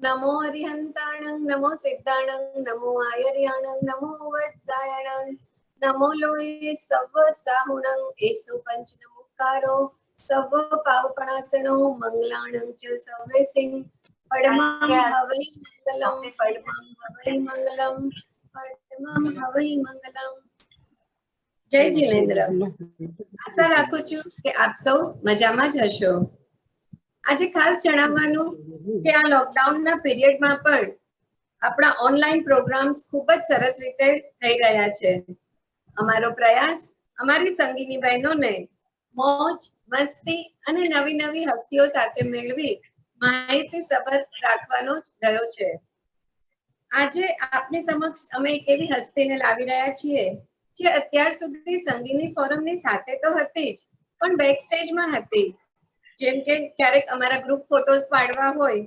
नमो हरिहंताणं नमो सिद्धाणं नमो आयर्याणं नमो वत्सायणं नमो लोये सव साहुणं एसो पंचनमुकारो सव पावपणासनो मंगलाणं च सव्यसिंह पडमं हवै मंगलम पडमं हवै मंगलम पडमं हवै मंगलम। जय जिनेन्द्र। आशा રાખું છું કે આપ સૌ મજામાં જ હશો। આજે ખાસ જણાવવાનું કે આ લોકડાઉનના પીરિયડમાં પણ આપણા ઓનલાઈન પ્રોગ્રામ્સ ખૂબ જ સરસ રીતે થઈ રહ્યા છે। અમારો પ્રયાસ અમારી સંગીની બહેનોને મોજ મસ્તી અને નવી નવી હસ્તીઓ સાથે મેળવી માહિતીસભર રાખવાનો જ રહ્યો છે। આજે આપની સમક્ષ અમે એક એવી હસ્તીને લાવી રહ્યા છીએ જે અત્યાર સુધી સંગીની ફોરમની સાથે તો હતી જ પણ બેક સ્ટેજમાં હતી। જેમ કે ક્યારેક અમારા ગ્રુપ ફોટોસ પાડવા હોય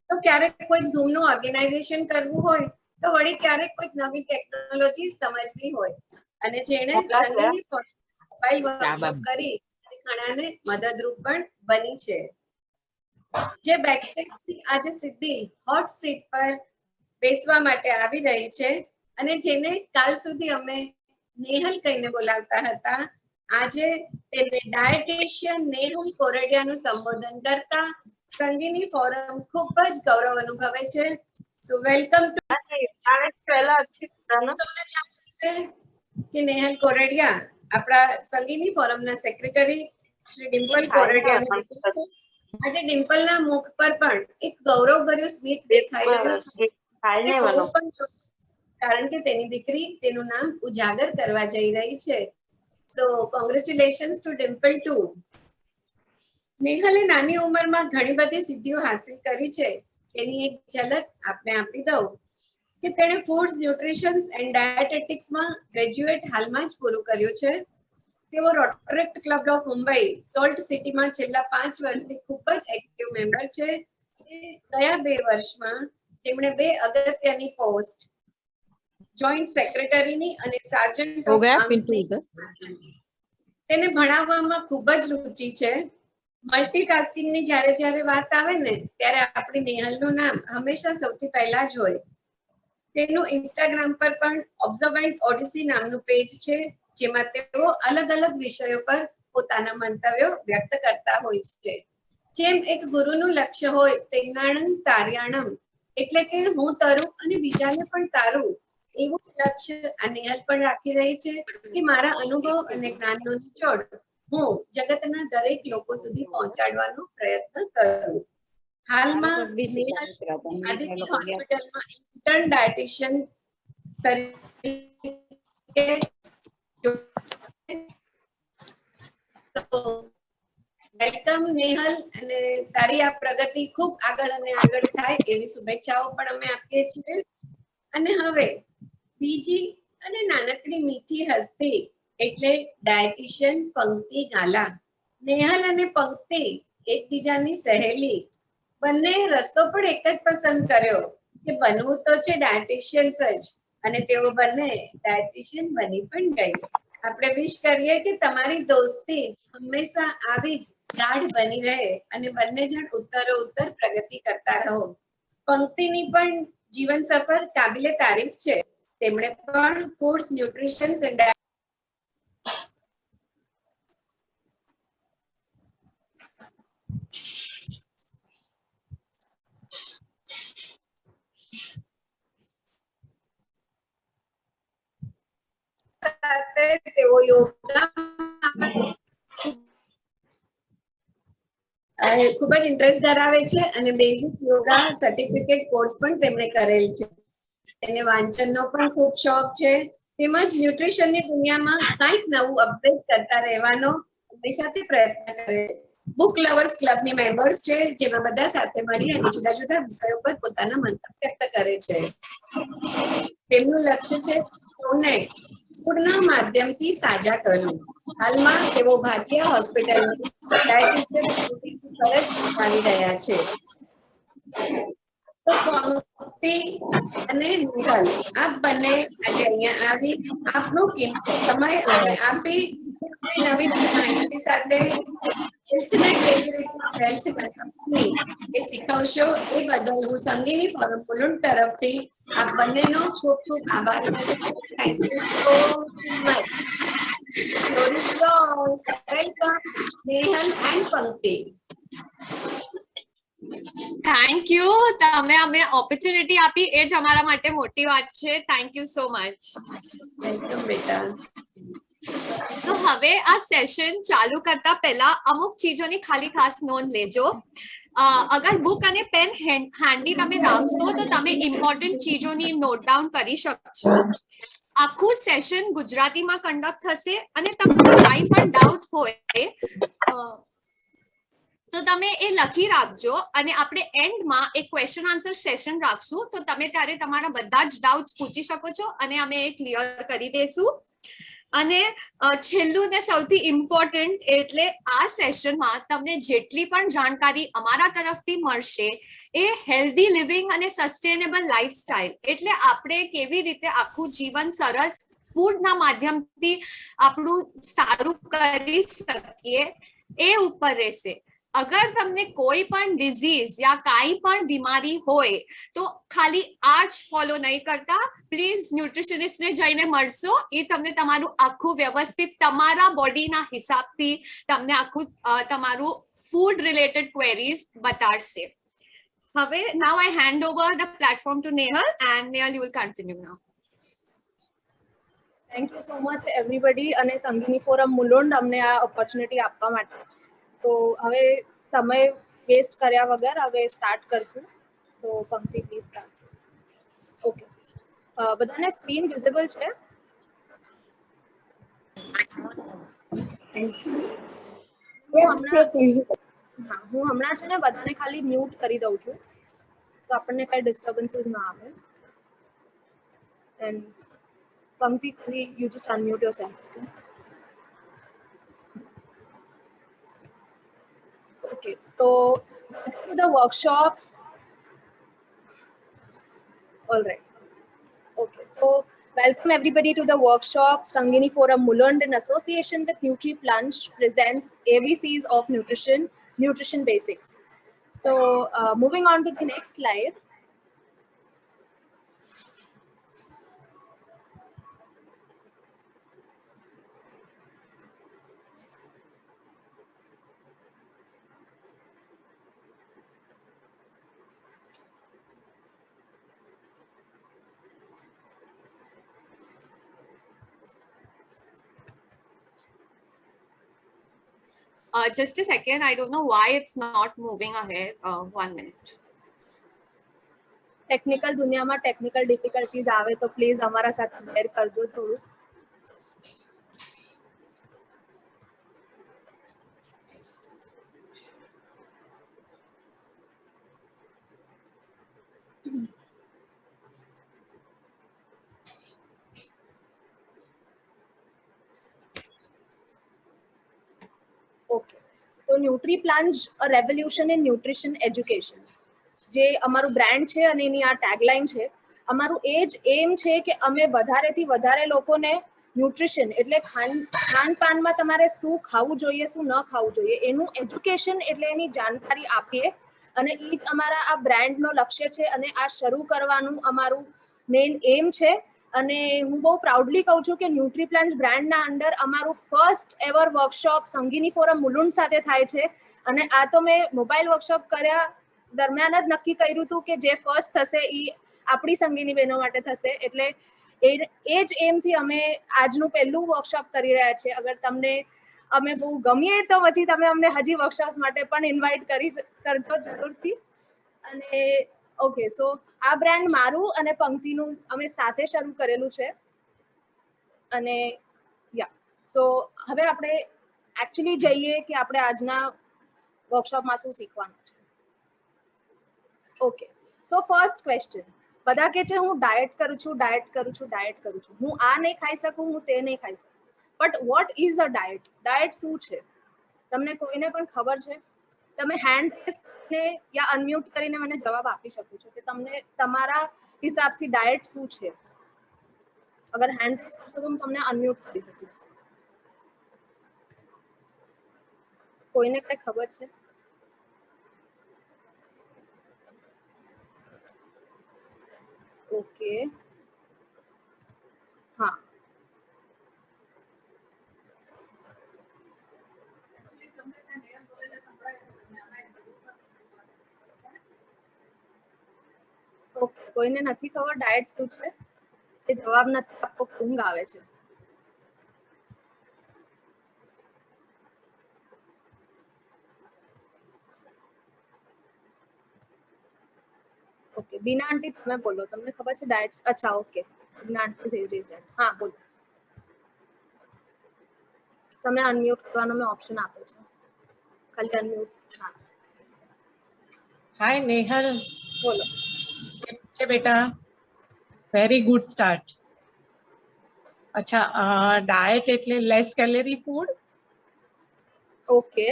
તો ક્યારેક કોઈ ઝૂમ નું ઓર્ગેનાઇઝેશન કરવું હોય તો વળી ક્યારેક કોઈ નવી ટેકનોલોજી સમજવી હોય અને જેણે સંગીની ફાઇલ વર્કશોપ કરી ઘણાને મદદરૂપ પણ બની છે। જે બેક સ્ટેજ થી આજે સીધી હોટ સીટ પર બેસવા માટે આવી રહી છે અને જેને કાલ સુધી અમે નેહલ કહીને બોલાવતા હતા આજે તેને ડાયટિશિયન નેહલ કોરડિયાનું સંબોધન કરતા સંગીની ફોરમ ખૂબ જ ગૌરવ અનુભવે છે। સો વેલકમ ટુ કે નેહલ કોરડિયા આપણા સંગીની ફોરમના સેક્રેટરી શ્રી ડિમ્પલ કોરડિયાની દીકરી છે। આજે ડિમ્પલના મુખ પર પણ એક ગૌરવભર્યું સ્મિત દેખાઈ રહ્યું છે કારણ કે તેની દીકરી તેનું નામ ઉજાગર કરવા જઈ રહી છે। So congratulations to Dimple too. નેહલે નાની ઉંમરમાં ઘણી બધી સિદ્ધિઓ હાંસલ કરી છે તેની એક ઝલક આપને આપી દઉં કે તેણે ફૂડ્સ ન્યુટ્રિશન એન્ડ ડાયટેટિક્સમાં ગ્રેજ્યુએટ હાલમાં જ પૂરું કર્યું છે। તેઓ રોટરેક્ટ ક્લબ ઓફ મુંબઈ સોલ્ટ સિટીમાં છેલ્લા 5 વર્ષથી ખૂબ જ એક્ટિવ મેમ્બર છે। ગયા 2 વર્ષમાં તેમણે 2 અગત્યની પોસ્ટ જોઈન્ટ સેક્રેટરીની અને સાર્જન્ટ ઓફ આર્મ્સની તેને ભણાવવામાં ખૂબ જ રુચિ છે। મલ્ટીટાસ્કિંગની જ્યારે વાત આવે ને ત્યારે આપણી નેહલનું નામ હંમેશા સૌથી પહેલા જ હોય। તેનું ઇન્સ્ટાગ્રામ પર પણ ઓબ્ઝર્વન્ટ ઓડિસી નામનું પેજ છે જેમાં તેઓ અલગ અલગ વિષયો પર પોતાના મંતવ્યો વ્યક્ત કરતા હોય છે। જેમ એક ગુરુનું લક્ષ્ય હોય તેનાણં તાર્યાણમ એટલે કે હું તરું અને બીજાને પણ તારું એવું લક્ષ્ય આ નેહલ પણ રાખી રહી છે કે મારા અનુભવ અને જ્ઞાનનો નિચોડ હું જગતના દરેક લોકો સુધી પહોંચાડવાનો પ્રયત્ન કરું। હાલમાં નેહલ આદિત્ય હોસ્પિટલમાં ઇન્ટર્ન ડાયટિશિયન તરીકે વેલકમ નેહલ અને તારી આ પ્રગતિ ખૂબ આગળ અને આગળ થાય એવી શુભેચ્છાઓ પણ અમે આપીએ છીએ। અને હવે બીજી અને નાનકડી મીઠી હસ્તી એટલે ડાયટિશિયન પંક્તિ ગાલા। નેહલ અને પંક્તિ એકબીજાની સહેલી બંને રસ્તો પણ એક જ પસંદ કર્યો કે બનવું તો છે ડાયટિશિયન્સ જ અને તેઓ બંને ડાયટિશિયન બની પણ ગઈ। આપણે વિશ કરીએ કે તમારી દોસ્તી હંમેશા આવી જ ગાઢ બની રહે અને બંને જણ ઉત્તરોત્તર પ્રગતિ કરતા રહો। પંક્તિની પણ જીવન સફર કાબિલે તારીફ છે। તેમણે પણ ફૂડ્સ ન્યુટ્રિશન એન્ડ તેઓ યોગા ખૂબ જ ઇન્ટરેસ્ટ ધરાવે છે અને બેઝિક યોગા સર્ટિફિકેટ કોર્સ પણ તેમણે કરેલ છે। તેને વાંચનનો પણ ખૂબ શોખ છે તેમજ ન્યુટ્રિશનની દુનિયામાં કંઈક નવું અપડેટ કરતા રહેવાનો હંમેશાથી પ્રયત્ન કરે। બુક લવર્સ ક્લબની મેમ્બર્સ છે જેમાં બધા સાથે મળી અને જુદા જુદા વિષયો પર પોતાના મંતવ્ય વ્યક્ત કરે છે। તેમનું લક્ષ્ય છે સૌને ફૂડના માધ્યમથી સાજા કરવું। હાલમાં તેઓ ભારતીય હોસ્પિટલની ડાયટિશિયન ફરજ નિભાવી રહ્યા છે। તો પંક્તિ અને નેહલ આપ બંને આજે અહીંયા આવી આપનો કિંમતી સમય અને આપી નવી માહિતી સાથે હેલ્થને કેવી રીતે હેલ્થ મેથડની એ શીખવશો એ બદલ હું સંગીની ફોરમ મુલુંડ તરફથી આપ બંનેનો ખૂબ ખૂબ આભાર માનું છું. Thank you so much. Floor is yours. Welcome Nehal and Pankti. Thank you. તમે અમને ઓપોર્ચ્યુનિટી આપી એ જ અમારા માટે મોટી વાત છે. Thank you so much. Welcome બેટા. તો હવે આ સેશન ચાલુ કરતા પહેલા અમુક ચીજોની ખાલી ખાસ નોંધ લેજો. અગર બુક અને પેન હેન્ડી તમે રાખશો તો તમે ઇમ્પોર્ટન્ટ ચીજોની નોટ ડાઉન કરી શકશો. આખું સેશન ગુજરાતીમાં કન્ડક્ટ થશે અને તમને કાંઈ પણ ડાઉટ હોય તો તમે એ લખી રાખજો અને આપણે એન્ડમાં એક ક્વેશ્ચન આન્સર સેશન રાખશું તો તમે ત્યારે તમારા બધા જ ડાઉટ્સ પૂછી શકો છો અને અમે એ ક્લિયર કરી દઈશું. અને છેલ્લું ને સૌથી ઇમ્પોર્ટન્ટ એટલે આ સેશનમાં તમને જેટલી પણ જાણકારી અમારા તરફથી મળશે એ હેલ્ધી લિવિંગ અને સસ્ટેનેબલ લાઈફસ્ટાઈલ એટલે આપણે કેવી રીતે આખું જીવન સરસ ફૂડના માધ્યમથી આપણું સારું કરી શકીએ એ ઉપર રહેશે. અગર તમને કોઈ પણ ડિઝીઝ યા કાંઈ પણ બીમારી હોય તો ખાલી આ જ ફોલો નહીં કરતા, પ્લીઝ ન્યુટ્રિશનિસ્ટને જઈને મળશો. એ તમને તમારું આખું વ્યવસ્થિત તમારા બોડીના હિસાબથી તમને આખું તમારું ફૂડ રિલેટેડ ક્વેરીઝ બતાડશે. હવે now I hand over the platform to Nehal and Nehal you will continue now. Thank you so much everybody અને સંગીની ફોરમ મુલુંડ અમને આ ઓપોર્ચ્યુનિટી આપવા માટે. તો હવે સમય વેસ્ટ કર્યા વગર હવે સ્ટાર્ટ કરશું. સો પંક્તિ પ્લીઝ સ્ટાર્ટ. ઓકે, બધાને સ્ક્રીન વિઝિબલ છે? હું હમણાં છે ને બધાને ખાલી મ્યુટ કરી દઉં છું તો આપણને કઈ ડિસ્ટર્બન્સીસ ના આવે. એન્ડ પંક્તિ ખાલી you just unmute yourself. Okay, so welcome to the workshop. All right. Okay, so welcome everybody to the workshop. Sangini Forum Mulund in association with NutriPlunge presents ABCs of Nutrition, Nutrition Basics. So moving on to the next slide. Just a second, I don't know why it's not moving ahead. 1 minute. Technical દુનિયામાં technical difficulties આવે તો please અમારા સાથે બેર કરજો થોડું. Okay, તો ન્યુટ્રીપ્લન્જ અ revolution in nutrition education જે અમારું બ્રાન્ડ છે અને એની આ ટેગલાઇન છે. અમારું એ જ એમ છે કે અમે વધારેથી વધારે લોકોને ન્યુટ્રિશન એટલે ખાનપાનમાં તમારે શું ખાવું જોઈએ શું ન ખાવું જોઈએ એનું એજ્યુકેશન એટલે એની જાણકારી આપીએ અને એ જ અમારા આ બ્રાન્ડનો લક્ષ્ય છે અને આ શરૂ કરવાનું અમારું મેઇન એમ છે. અને હું બહુ પ્રાઉડલી કહું છું કે ન્યુટ્રીપ્લન્જ બ્રાન્ડના અંડર અમારું first ever workshop Sangini forum Mulund સાથે થાય છે. અને આ તો મેં મોબાઈલ વર્કશોપ કર્યા દરમિયાન જ નક્કી કર્યું હતું કે જે ફર્સ્ટ થશે એ આપણી સંગીની બહેનો માટે થશે. એટલે એ જ એમથી અમે આજનું પહેલું વર્કશોપ કરી રહ્યા છીએ. અગર તમને અમે બહુ ગમીએ તો પછી તમે અમને હજી વર્કશોપ માટે પણ ઇન્વાઇટ કરજો જરૂરથી. અને ઓકે, સો આ બ્રાન્ડ મારું અને પંક્તિનું અમે સાથે શરૂ કરેલું છે. અને યા સો હવે આપણે એકચ્યુઅલી જઈએ કે આપણે આજના વર્કશોપમાં શું શીખવાનું છે. ઓકે, સો ફર્સ્ટ ક્વેશ્ચન, બધા કહે છે હું ડાયટ કરું છું. હું આ નહીં ખાઈ શકું, હું તે નહીં ખાઈ શકું. But what is a diet? Diet શું છે? તમને કોઈને પણ ખબર છે? તમે હેન્ડ રેઝ કરીને યા અનમ્યુટ કરીને મને જવાબ આપી શકો છો કે તમને તમારા હિસાબથી ડાયટ શું છે. અગર હેન્ડ રેઝ કરશો તો હું તમને અનમ્યુટ કરી શકીશ. કોઈને કઈ ખબર છે? ઓકે, હા. ઓકે, કોઈને નથી ખબર ડાયટ શું છે? એ જવાબ નથી આપવો, ઊંઘ આવે છે. ઓકે, બીના આંટી તમે બોલો, તમને ખબર છે ડાયટ્સ? અચ્છા, ઓકે, બીના આંટી રેઝ હેન્ડ. હા, બોલો. તમને અનમ્યુટ કરવાનો મેં ઓપ્શન આપો છે, ખાલી અનમ્યુટ. હા, હાય નેહલ, બોલો. કેમ છે બેટા? Very good start. અચ્છા, ડાયટ એટલે લેસ કેલેરી ફૂડ. ઓકે,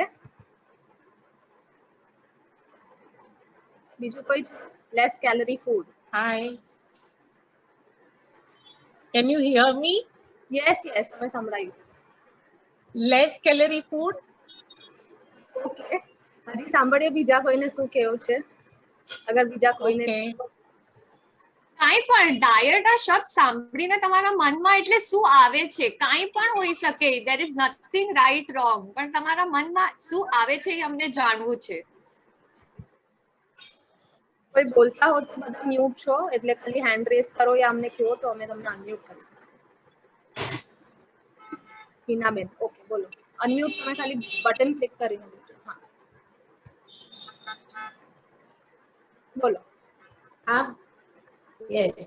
બીજું કોઈ less calorie food? Hi, can you hear me? Yes yes, તમે સંભળાયું. Less calorie food. ઓકે, હજી સાંભળીએ બીજા કોઈને શું કેવું છે. અગર બીજા કોઈને ઓકે, કાંઈ પણ ડાયટ આ શબ્દ સાંભળીને તમારા મનમાં એટલે શું આવે છે? કાંઈ પણ હોઈ શકે, દેર ઇઝ નથિંગ રાઈટ રોંગ, પણ તમારા મનમાં શું આવે છે એ અમને જાણવું છે. કોઈ બોલતા હો તો બધા મ્યુટ છો, એટલે ખાલી હેન્ડ રેઝ કરો યા અમને કહો તો અમે તમને અનમ્યુટ કરી શકીએ. હિનાબેન, ઓકે, બોલો. અનમ્યુટ તમે ખાલી બટન ક્લિક કરીને બોલજો. હા, બોલો. હા, યસ.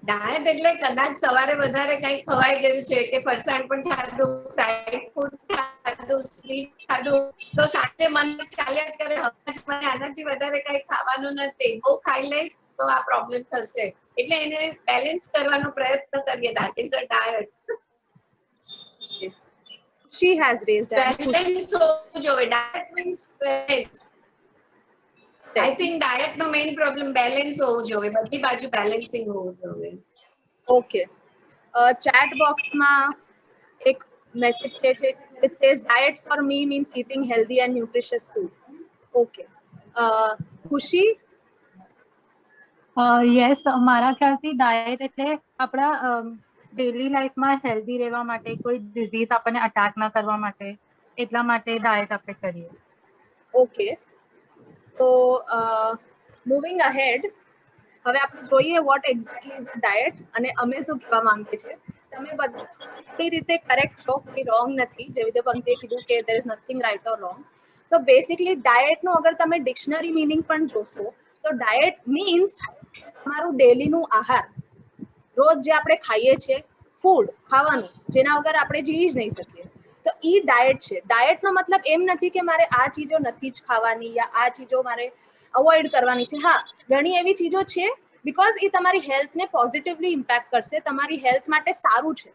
ડાયટ એટલે કદાચ સવારે વધારે કંઈ ખવાઈ ગયું છે કે ફરસાણ પણ ખાધું, ફ્રાઈડ ફૂડ ખાધું, સ્વીટ ખાધું, તો સાંજે મન ચાલ્યા જ કરે, હવે મને આનાથી વધારે કંઈ ખાવાનું નથી, બહુ ખાઈ લઈશ તો આ પ્રોબ્લેમ થશે. એટલે એને બેલેન્સ કરવાનો પ્રયત્ન કરીએ, that is a diet. She has raised hand. Balance હોવું જોઈએ. Diet means balance. I think diet નો મેઇન પ્રોબ્લેમ બેલેન્સ હોવું જોઈએ, બધી બાજુ બેલેન્સિંગ હોવું જોઈએ. ઓકે, ચેટ બોક્સમાં એક મેસેજ છે, it says diet for me means eating healthy and nutritious food. Okay, ખુશી. યસ, મારા ખ્યાલથી ડાયટ એટલે આપણા ડેલી લાઈફમાં હેલ્ધી રહેવા માટે, કોઈ ડિઝીઝ આપણને અટેક ના કરવા માટે, એટલા માટે ડાયટ આપણે કરીએ. ઓકે, તો મૂવિંગ અહેડ, હવે આપણે જોઈએ વોટ એક્ઝેક્ટલી ઇઝ ડાયટ અને અમે શું કહેવા માંગીએ છીએ. તમે બધા આપણી રીતે કરેક્ટ છો, કોઈ રોંગ નથી. જેવી રીતે પંક્તિએ કીધું કે there is nothing right or wrong. So basically ડાયટનું અગર તમે ડિક્શનરી મિનિંગ પણ જોશો તો ડાયટ મીન્સ તમારું ડેલીનું આહાર, રોજ જે આપણે ખાઈએ છીએ, ફૂડ ખાવાનું, જેના વગર આપણે જીવી જ નહીં શકીએ, તો ઈ ડાયટ છે. ડાયટનો મતલબ એમ નથી કે મારે આ ચીજો નથી જ ખાવાની યા આ ચીજો મારે અવોઇડ કરવાની છે. હા, ઘણી એવી ચીજો છે બીકોઝ એ તમારી હેલ્થને પોઝિટિવલી ઇમ્પેક્ટ કરશે, તમારી હેલ્થ માટે સારું છે.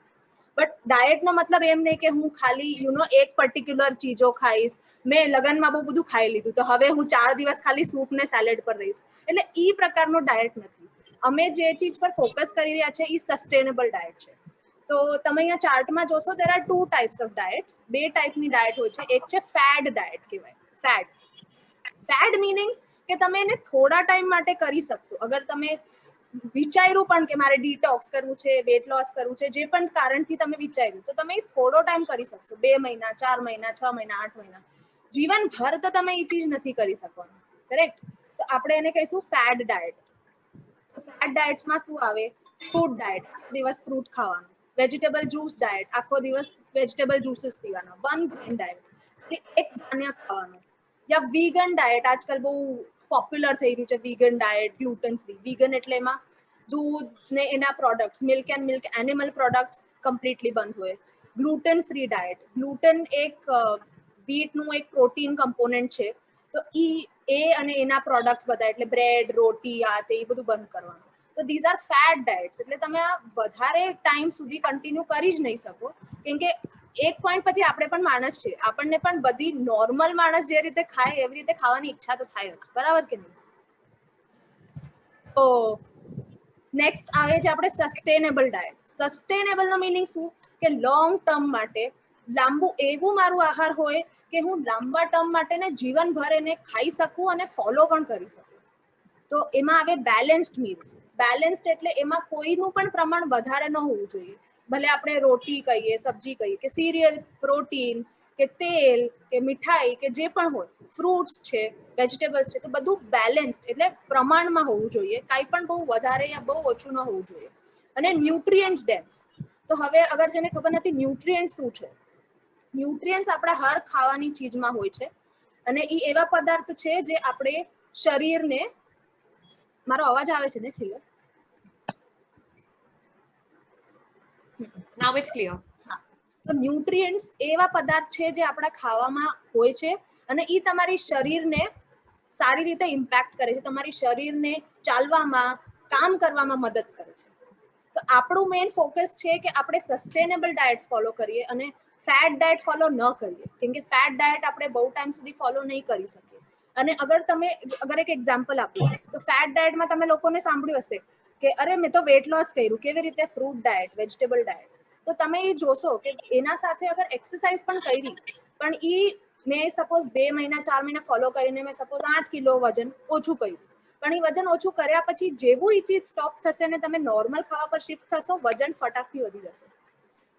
બટ ડાયટનો મતલબ એમ નહીં કે હું ખાલી એક પર્ટિક્યુલર ચીજો ખાઈશ. મેં લગ્નમાં બહુ બધું ખાઈ લીધું તો હવે હું 4 દિવસ ખાલી સૂપ ને સેલેડ પર રહીશ, એટલે ઈ પ્રકારનો ડાયટ નથી. અમે જે ચીજ પર ફોકસ કરી રહ્યા છે એ સસ્ટેનેબલ ડાયટ છે. તો તમે અહીંયા ચાર્ટમાં જોશો there are 2 types of diets. 2 ટાઈપની ડાયટ હોય છે. એક છે ફેડ ડાયટ કહેવાય. ફેડ મીનિંગ કે તમે એને થોડા ટાઈમ માટે કરી શકશો. અગર તમે વિચાર્યું પણ કે મારે ડિટોક્સ કરવું છે, વેટ લોસ કરવું છે, જે પણ કારણથી તમે વિચાર્યું તો તમે થોડો ટાઈમ કરી શકશો. 2 મહિના, 4 મહિના, 6 મહિના, 8 મહિના, જીવનભર તો તમે એ ચીજ નથી કરી શકવાનું. કરેક્ટ? તો આપણે એને કહીશું ફેડ ડાયટ. ફેડ ડાયટમાં શું આવે? ફ્રૂટ ડાયટ, દિવસ ફ્રૂટ ખાવાનું. વેજીટેબલ જ્યુસ ડાયટ, આખો દિવસ વેજીટેબલ જ્યુસીસ પીવાના. વન ગ્રેન ડાયટ, એક ધાન્ય ખાવાનું. યા વીગન ડાયટ, આજકાલ બહુ પોપ્યુલર થઈ રહ્યું છે vegan diet, gluten free. Vegan એટલે એમાં દૂધ ને એના products, milk and milk animal products completely બંધ હોય. ગ્લુટન ફ્રી ડાયટ, ગ્લુટન એક વ્હીટનું એક પ્રોટીન કમ્પોનન્ટ છે, તો એ અને એના પ્રોડક્ટ્સ બધા એટલે બ્રેડ, રોટી, આ તે એ બધું બંધ કરવાનું. તો ધીઝ આર ફેટ ડાયટ્સ. એટલે તમે આ વધારે ટાઈમ સુધી કન્ટિન્યુ કરી જ નહીં શકો, કેમ કે એક પોઈન્ટ પછી આપણે પણ માણસ છે, આપણને પણ બધી નોર્મલ માણસ જે રીતે ખાય એવી રીતે ખાવાની ઈચ્છા તો થાય જ, બરાબર કે નહીં? તો નેક્સ્ટ આવે છે આપણે સસ્ટેનેબલ ડાયટ. સસ્ટેનેબલ નો મીનિંગ શું? કે લોંગ ટર્મ માટે લાંબુ એવું મારું આહાર હોય કે હું લાંબા ટર્મ માટે ને જીવનભર એને ખાઈ શકું અને ફોલો પણ કરી શકું. તો એમાં આવે બેલેન્સ્ડ મીલ્સ. બેલેન્સ્ડ એટલે એમાં કોઈનું પણ પ્રમાણ વધારે ન હોવું જોઈએ. ભલે આપણે રોટી કહીએ, સબ્જી કહીએ, કે સિરિયલ, પ્રોટીન, કે તેલ, કે મીઠાઈ, કે જે પણ હોય, ફ્રૂટ્સ છે, વેજીટેબલ્સ છે, તો બધું બેલેન્સ્ડ એટલે પ્રમાણમાં હોવું જોઈએ. કાંઈ પણ બહુ વધારે યા બહુ ઓછું ન હોવું જોઈએ. અને ન્યુટ્રિયન્ટ્સ ડેન્સ. તો હવે અગર જેને ખબર નથી ન્યુટ્રિયન્ટ શું છે, ન્યુટ્રિયન્ટ્સ આપણા હર ખાવાની ચીજમાં હોય છે અને એ એવા પદાર્થ છે જે આપણે શરીરને, મારો અવાજ આવે છે ને ક્લિયર? Now it's clear. તો ન્યુટ્રિયન્ટ્સ એવા પદાર્થ છે જે આપણા ખાવામાં હોય છે અને એ તમારી શરીરને સારી રીતે ઇમ્પેક્ટ કરે છે, તમારી શરીરને ચાલવામાં, કામ કરવામાં મદદ કરે છે. તો આપણું મેઇન ફોકસ છે કે આપણે સસ્ટેનેબલ ડાયટ્સ ફોલો કરીએ અને ફેટ ડાયટ ફોલો ન કરીએ, કેમ કે ફેટ ડાયટ આપણે બહુ ટાઈમ સુધી ફોલો નહીં કરી શકીએ. અને અગર એક એક્ઝામ્પલ આપું તો ફેટ ડાયટમાં તમે લોકોને સાંભળ્યું હશે કે અરે મેં તો વેટ લોસ કર્યું, કેવી રીતે? Fruit diet, vegetable diet. તો તમે એ જોશો કે એના સાથે અગર એક્સરસાઇઝ પણ કરી, પણ મેં સપોઝ 2 મહિના 4 મહિના ફોલો કરીને મેં સપોઝ 8 કિલો વજન ઓછું કર્યું, પણ એ વજન ઓછું કર્યા પછી જેવું એ ચીજ સ્ટોપ થશે ને તમે નોર્મલ ખાવા પર શિફ્ટ થશો, વજન ફટાકથી વધી જશે.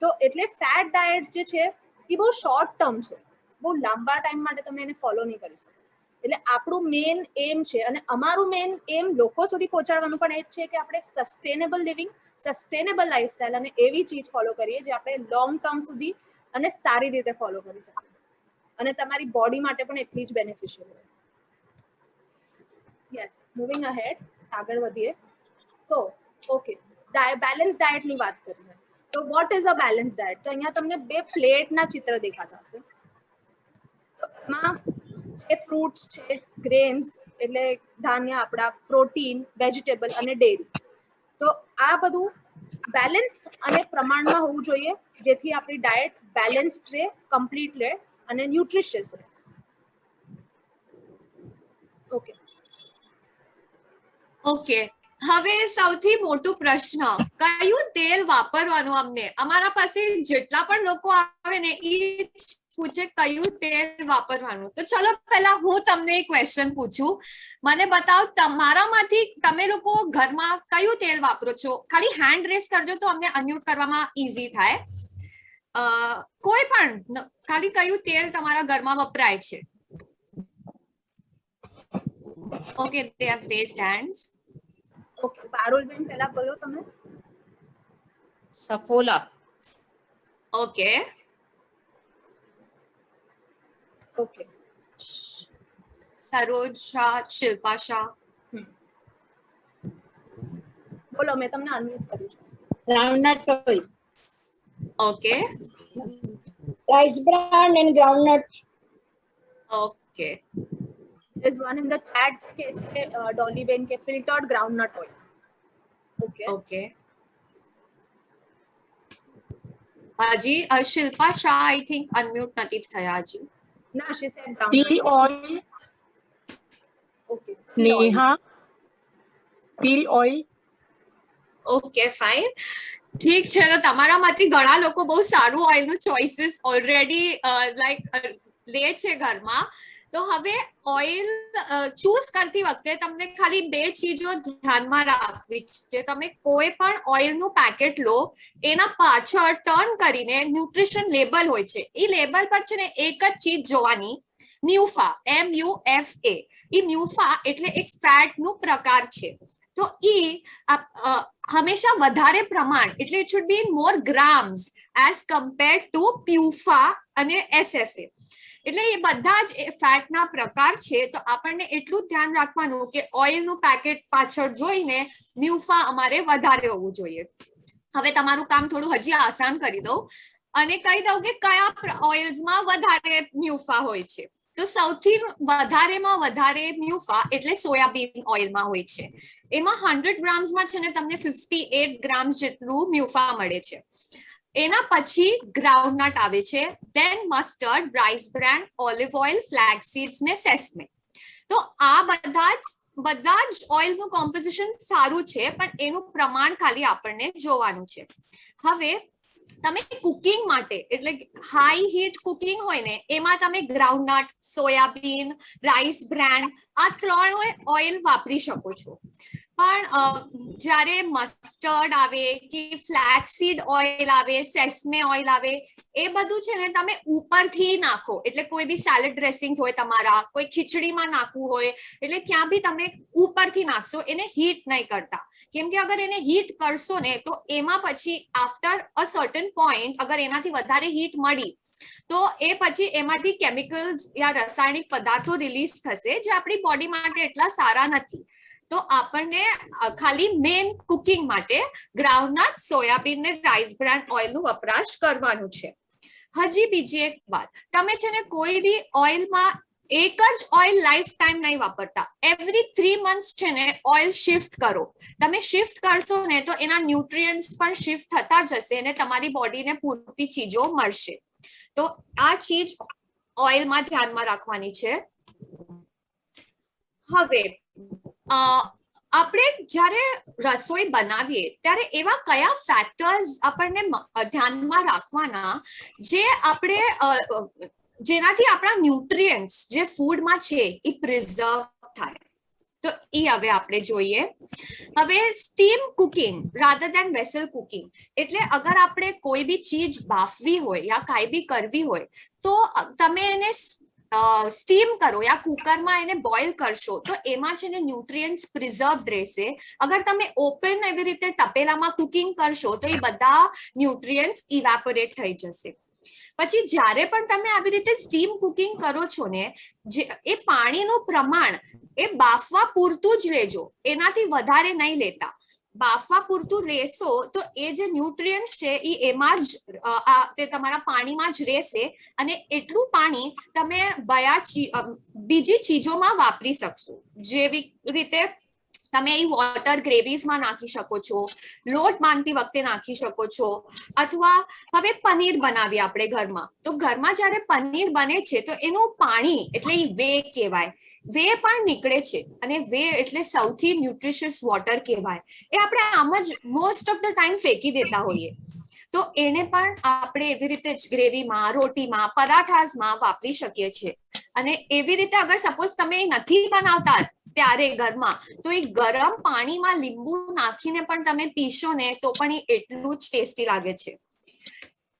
તો એટલે ફેટ ડાયટ જે છે એ બહુ શોર્ટ ટર્મ છે, બહુ લાંબા ટાઈમ માટે તમે એને ફોલો નહીં કરી શકો. એટલે આપણું મેઇન એમ છે અને અમારું મેઇન એમ લોકો સુધી પહોંચાડવાનું પણ એ જ છે કે આપણે સસ્ટેનેબલ લિવિંગ, સસ્ટેનેબલ લાઈફસ્ટાઈલ અને એવી ચીજ ફોલો કરીએ જે આપણે લોંગ ટર્મ સુધી અને સારી રીતે ફોલો કરી શકીએ અને તમારી બોડી માટે પણ એટલી જ બેનિફિશિયલ હોય. યસ, મૂવિંગ અહેડ, આગળ વધીએ. સો ઓકે, બેલેન્સ ડાયટની વાત કરીએ તો what is a balance diet? તો અહીંયા તમને 2 પ્લેટના ચિત્ર દેખાતા હશે. તો એમાં જે ફ્રૂટ્સ છે, ગ્રેન્સ એટલે ધાન્ય આપણા, પ્રોટીન, વેજીટેબલ અને ડેરી. તો આ બધું બેલેન્સ્ડ અને પ્રમાણમાં હોવું જોઈએ જેથી આપણી ડાયટ બેલેન્સ્ડ રહે, કમ્પ્લીટ રહે અને ન્યુટ્રિશિયસ રહે. ઓકે ઓકે, હવે સૌથી મોટું પ્રશ્ન, કયું તેલ વાપરવાનું? અમારા પાસે જેટલા પણ લોકો આવે ને એ પૂછે કયું તેલ વાપરવાનું. તો ચલો પહેલા હું તમને એક ક્વેશ્ચન પૂછું, મને બતાવો તમારામાંથી તમે લોકો ઘરમાં કયું તેલ વાપરો છો? ખાલી હેન્ડ રેસ કરજો તો અમને અનમ્યુટ કરવામાં ઈઝી થાય. કોઈ પણ ખાલી કયું તેલ તમારા ઘરમાં વપરાય છે? Okay, they have raised hands. Okay, Parulben પહેલા બોલો તમે. સફોલા. Okay. ઓકે, સરોજ શાહ, શિલ્પા શાહ. બોલો, મેં તમને અનમ્યુટ કર્યું છે. Groundnut oil. Okay. Rice બ્રાન and groundnut. Okay. There is one in the chat કે છે ડોલીબેન કે filtered groundnut oil. Okay, Okay. હાજી, Shilpa Shah I think unmute નથી થયા હજી. ના she said T groundnut. Oil, okay, Neha, T oil. Okay fine, ઠીક છે. તો તમારામાંથી ઘણા લોકો બહુ સારું ઓઇલનું ચોઇસીસ ઓલરેડી લાઈક લે છે ઘરમાં. તો હવે ઓઇલ ચૂઝ કરતી વખતે તમને ખાલી 2 ચીજો ધ્યાનમાં રાખવી છે. તમે કોઈ પણ ઓઇલનું પેકેટ લો, એના પાછળ ટર્ન કરીને ન્યુટ્રિશન લેબલ હોય છે, એ લેબલ પર છે ને એક જ ચીજ જોવાની, મ્યુફા, MUFA. એ મ્યુફા એટલે એક ફેટનું પ્રકાર છે. તો હંમેશા વધારે પ્રમાણ એટલે it should be in more grams as compare to PUFA અને SFA. એટલે એ બધા જ ફેટના પ્રકાર છે. તો આપણને એટલું જ ધ્યાન રાખવાનું કે ઓઇલનું પેકેટ પાછળ જોઈને મ્યુફા અમારે વધારે હોવું જોઈએ. હવે તમારું કામ થોડું હજી આસાન કરી દઉં અને કહી દઉં કે કયા ઓઇલ્સમાં વધારે મ્યુફા હોય છે. તો સૌથી વધારેમાં વધારે મ્યુફા એટલે સોયાબીન ઓઇલમાં હોય છે. એમાં 100 ગ્રામ્સમાં છે ને તમને 58 ગ્રામ્સ જેટલું મ્યુફા મળે છે. એના પછી ગ્રાઉન્ડનટ આવે છે, then mustard, rice bran, olive oil, flax seeds ને સેસમે. તો આ બધા જ ઓઇલનું કોમ્પોઝિશન સારું છે, પણ એનું પ્રમાણ ખાલી આપણને જોવાનું છે. હવે તમે કુકિંગ માટે એટલે હાઈ હીટ કુકિંગ હોય ને એમાં તમે ગ્રાઉન્ડનટ, સોયાબીન, રાઈસ બ્રાન આ 3 ઓઇલ વાપરી શકો છો. પણ જ્યારે મસ્ટર્ડ આવે કે ફ્લેક્સીડ ઓઇલ આવે, સેસમે ઓઇલ આવે, એ બધું છે ને તમે ઉપરથી નાખો. એટલે કોઈ બી સેલેડ ડ્રેસિંગ હોય તમારા, કોઈ ખીચડીમાં નાખવું હોય એટલે ત્યાં બી તમે ઉપરથી નાખશો, એને હીટ નહીં કરતા. કેમ કે અગર એને હીટ કરશો ને તો એમાં પછી આફ્ટર અ સર્ટન પોઈન્ટ અગર એનાથી વધારે હીટ મળી તો એ પછી એમાંથી કેમિકલ્સ યા રાસાયણિક પદાર્થો રિલીઝ થશે જે આપણી બોડી માટે એટલા સારા નથી. તો આપણને ખાલી મેઇન કુકિંગ માટે ગ્રાઉન્ડનટ, સોયાબીન ને રાઈસ બ્રાન ઓઇલનું વપરાશ કરવાનું છે. હજી બીજી એક વાત, તમે છે ને કોઈ બી ઓઇલમાં એક જ ઓઇલ લાઈફ ટાઈમ નહીં વાપરતા. એવરી 3 months છે ને ઓઇલ શિફ્ટ કરો. તમે શિફ્ટ કરશો ને તો એના ન્યુટ્રિયન્ટ્સ પણ શિફ્ટ થતા જશે અને તમારી બોડીને પૂરતી ચીજો મળશે. તો આ ચીજ ઓઇલમાં ધ્યાનમાં રાખવાની છે. હવે આપણે જ્યારે રસોઈ બનાવીએ ત્યારે એવા કયા ફેક્ટર્સ આપણને ધ્યાનમાં રાખવાના જે આપણે જેનાથી આપણા ન્યુટ્રિયન્ટ્સ જે ફૂડમાં છે એ પ્રિઝર્વ થાય. તો એ હવે આપણે જોઈએ. હવે સ્ટીમ કુકિંગ રાધર દેન વેસલ કુકિંગ એટલે અગર આપણે કોઈ બી ચીજ બાફવી હોય યા કાંઈ બી કરવી હોય તો તમે એને સ્ટીમ કરો યા કુકરમાં એને બોઇલ કરશો તો એમાં છે ને ન્યુટ્રિયન્ટ્સ પ્રિઝર્વડ રહેશે. અગર તમે ઓપન એવી રીતે તપેલામાં કુકિંગ કરશો તો એ બધા ન્યુટ્રિયન્ટ્સ ઇવેપોરેટ થઈ જશે. પછી જ્યારે પણ તમે આવી રીતે સ્ટીમ કુકિંગ કરો છો ને એ પાણીનું પ્રમાણ એ બાફવા પૂરતું જ લેજો, એનાથી વધારે નહીં લેતા. બાફવા પૂરતું લેશો તો એ જે ન્યુટ્રિયન્ટ્સ છે એ એમાં જ તે તમારા પાણીમાં જ રહેશે અને એટલું પાણી તમે બીજી ચીજોમાં વાપરી શકશો. જેવી રીતે તમે એ વોટર ગ્રેવીઝમાં નાખી શકો છો, લોટ બાંધતી વખતે નાખી શકો છો, અથવા હવે પનીર બનાવીએ આપણે ઘરમાં તો ઘરમાં જ્યારે પનીર બને છે તો એનું પાણી એટલે એ વે કહેવાય, વે પણ નીકળે છે અને વે એટલે સૌથી ન્યુટ્રિશિયસ વોટર કહેવાય. એ આપણે આમ જ મોસ્ટ ઓફ ધ ટાઈમ ફેંકી દેતા હોઈએ. તો એને પણ આપણે એવી રીતે જ ગ્રેવીમાં, રોટીમાં, પરાઠાસમાં વાપરી શકીએ છીએ. અને એવી રીતે અગર સપોઝ તમે નથી બનાવતા ત્યારે ઘરમાં તો એ ગરમ પાણીમાં લીંબુ નાખીને પણ તમે પીશો ને તો પણ એ એટલું જ ટેસ્ટી લાગે છે.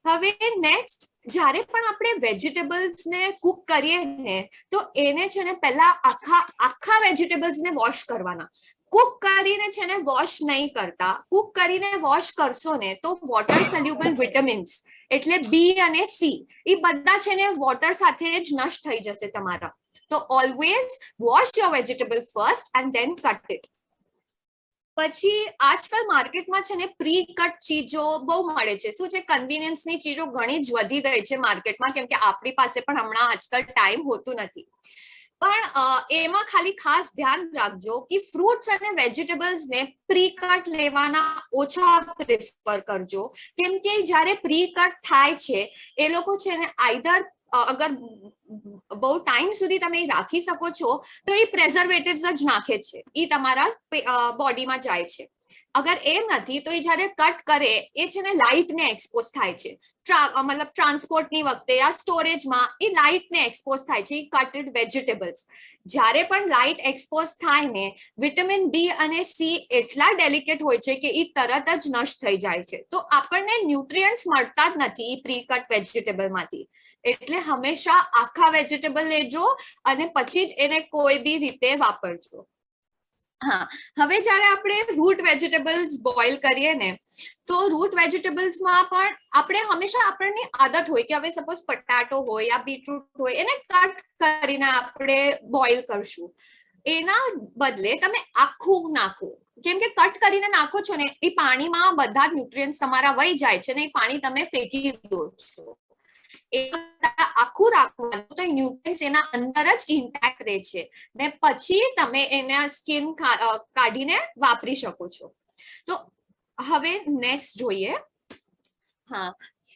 હવે નેક્સ્ટ, જ્યારે પણ આપણે વેજીટેબલ્સ ને કુક કરીએ ને તો એને છે ને પહેલા આખા વેજીટેબલ્સ ને વોશ કરવાના. કુક કરીને છે ને વોશ નહીં કરતા. કુક કરીને વોશ કરશો ને તો વોટર સોલ્યુબલ વિટામિન્સ એટલે બી અને સી એ બધા છે ને વોટર સાથે જ નષ્ટ થઈ જશે તમારા. તો always wash your vegetable first and then cut it. પછી આજકાલ માર્કેટમાં છે ને પ્રી કટ ચીજો બહુ મળે છે. શું છે, કન્વિનિયન્સની ચીજો ઘણી જ વધી ગઈ છે માર્કેટમાં કેમ કે આપણી પાસે પણ હમણાં આજકાલ ટાઈમ હોતું નથી. પણ એમાં ખાલી ખાસ ધ્યાન રાખજો કે ફ્રૂટ્સ અને વેજીટેબલ્સ ને પ્રી કટ લેવાના ઓછા પ્રિફર કરજો કેમ કે જ્યારે પ્રી કટ થાય છે એ લોકો છે ને આઈધર અગર બહુ ટાઈમ સુધી તમે રાખી શકો છો તો એ પ્રેઝર્વેટિવ્સ જ નાખે છે, એ તમારા બોડીમાં જાય છે. અગર એમ નથી તો એ જ્યારે કટ કરે એ છે ને લાઇટને એક્સપોઝ થાય છે. મતલબ ટ્રાન્સપોર્ટની વખતે યા સ્ટોરેજમાં એ લાઇટને એક્સપોઝ થાય છે. કટેડ વેજીટેબલ્સ જ્યારે પણ લાઇટ એક્સપોઝ થાય ને વિટામિન બી અને સી એટલા ડેલિકેટ હોય છે કે એ તરત જ નષ્ટ થઈ જાય છે. તો આપણને ન્યુટ્રિયન્ટ્સ મળતા જ નથી એ પ્રી કટ વેજીટેબલમાંથી. એટલે હંમેશા આખા વેજીટેબલ લેજો અને પછી જ એને કોઈ બી રીતે વાપરજો. હા, હવે જ્યારે આપણે રૂટ વેજીટેબલ્સ બોઇલ કરીએ ને તો રૂટ વેજીટેબલ્સમાં પણ આપણે હંમેશા આપણની આદત હોય કે હવે સપોઝ પટાટો હોય યા બીટરૂટ હોય એને કટ કરીને આપણે બોઇલ કરશું. એના બદલે તમે આખું નાખો કેમ કે કટ કરીને નાખો છો ને એ પાણીમાં બધા ન્યુટ્રિયન્ટ્સ તમારા વહી જાય છે ને એ પાણી તમે ફેંકી દો છો. આખું રાખવાનું તો ન્યુટ્રિયન્ટ્સ એના અંદર જ ઇન્ટેક્ટ રહે છે ને પછી તમે એના સ્કિન કાઢીને વાપરી શકો છો. તો હવે નેક્સ્ટ જોઈએ. હા,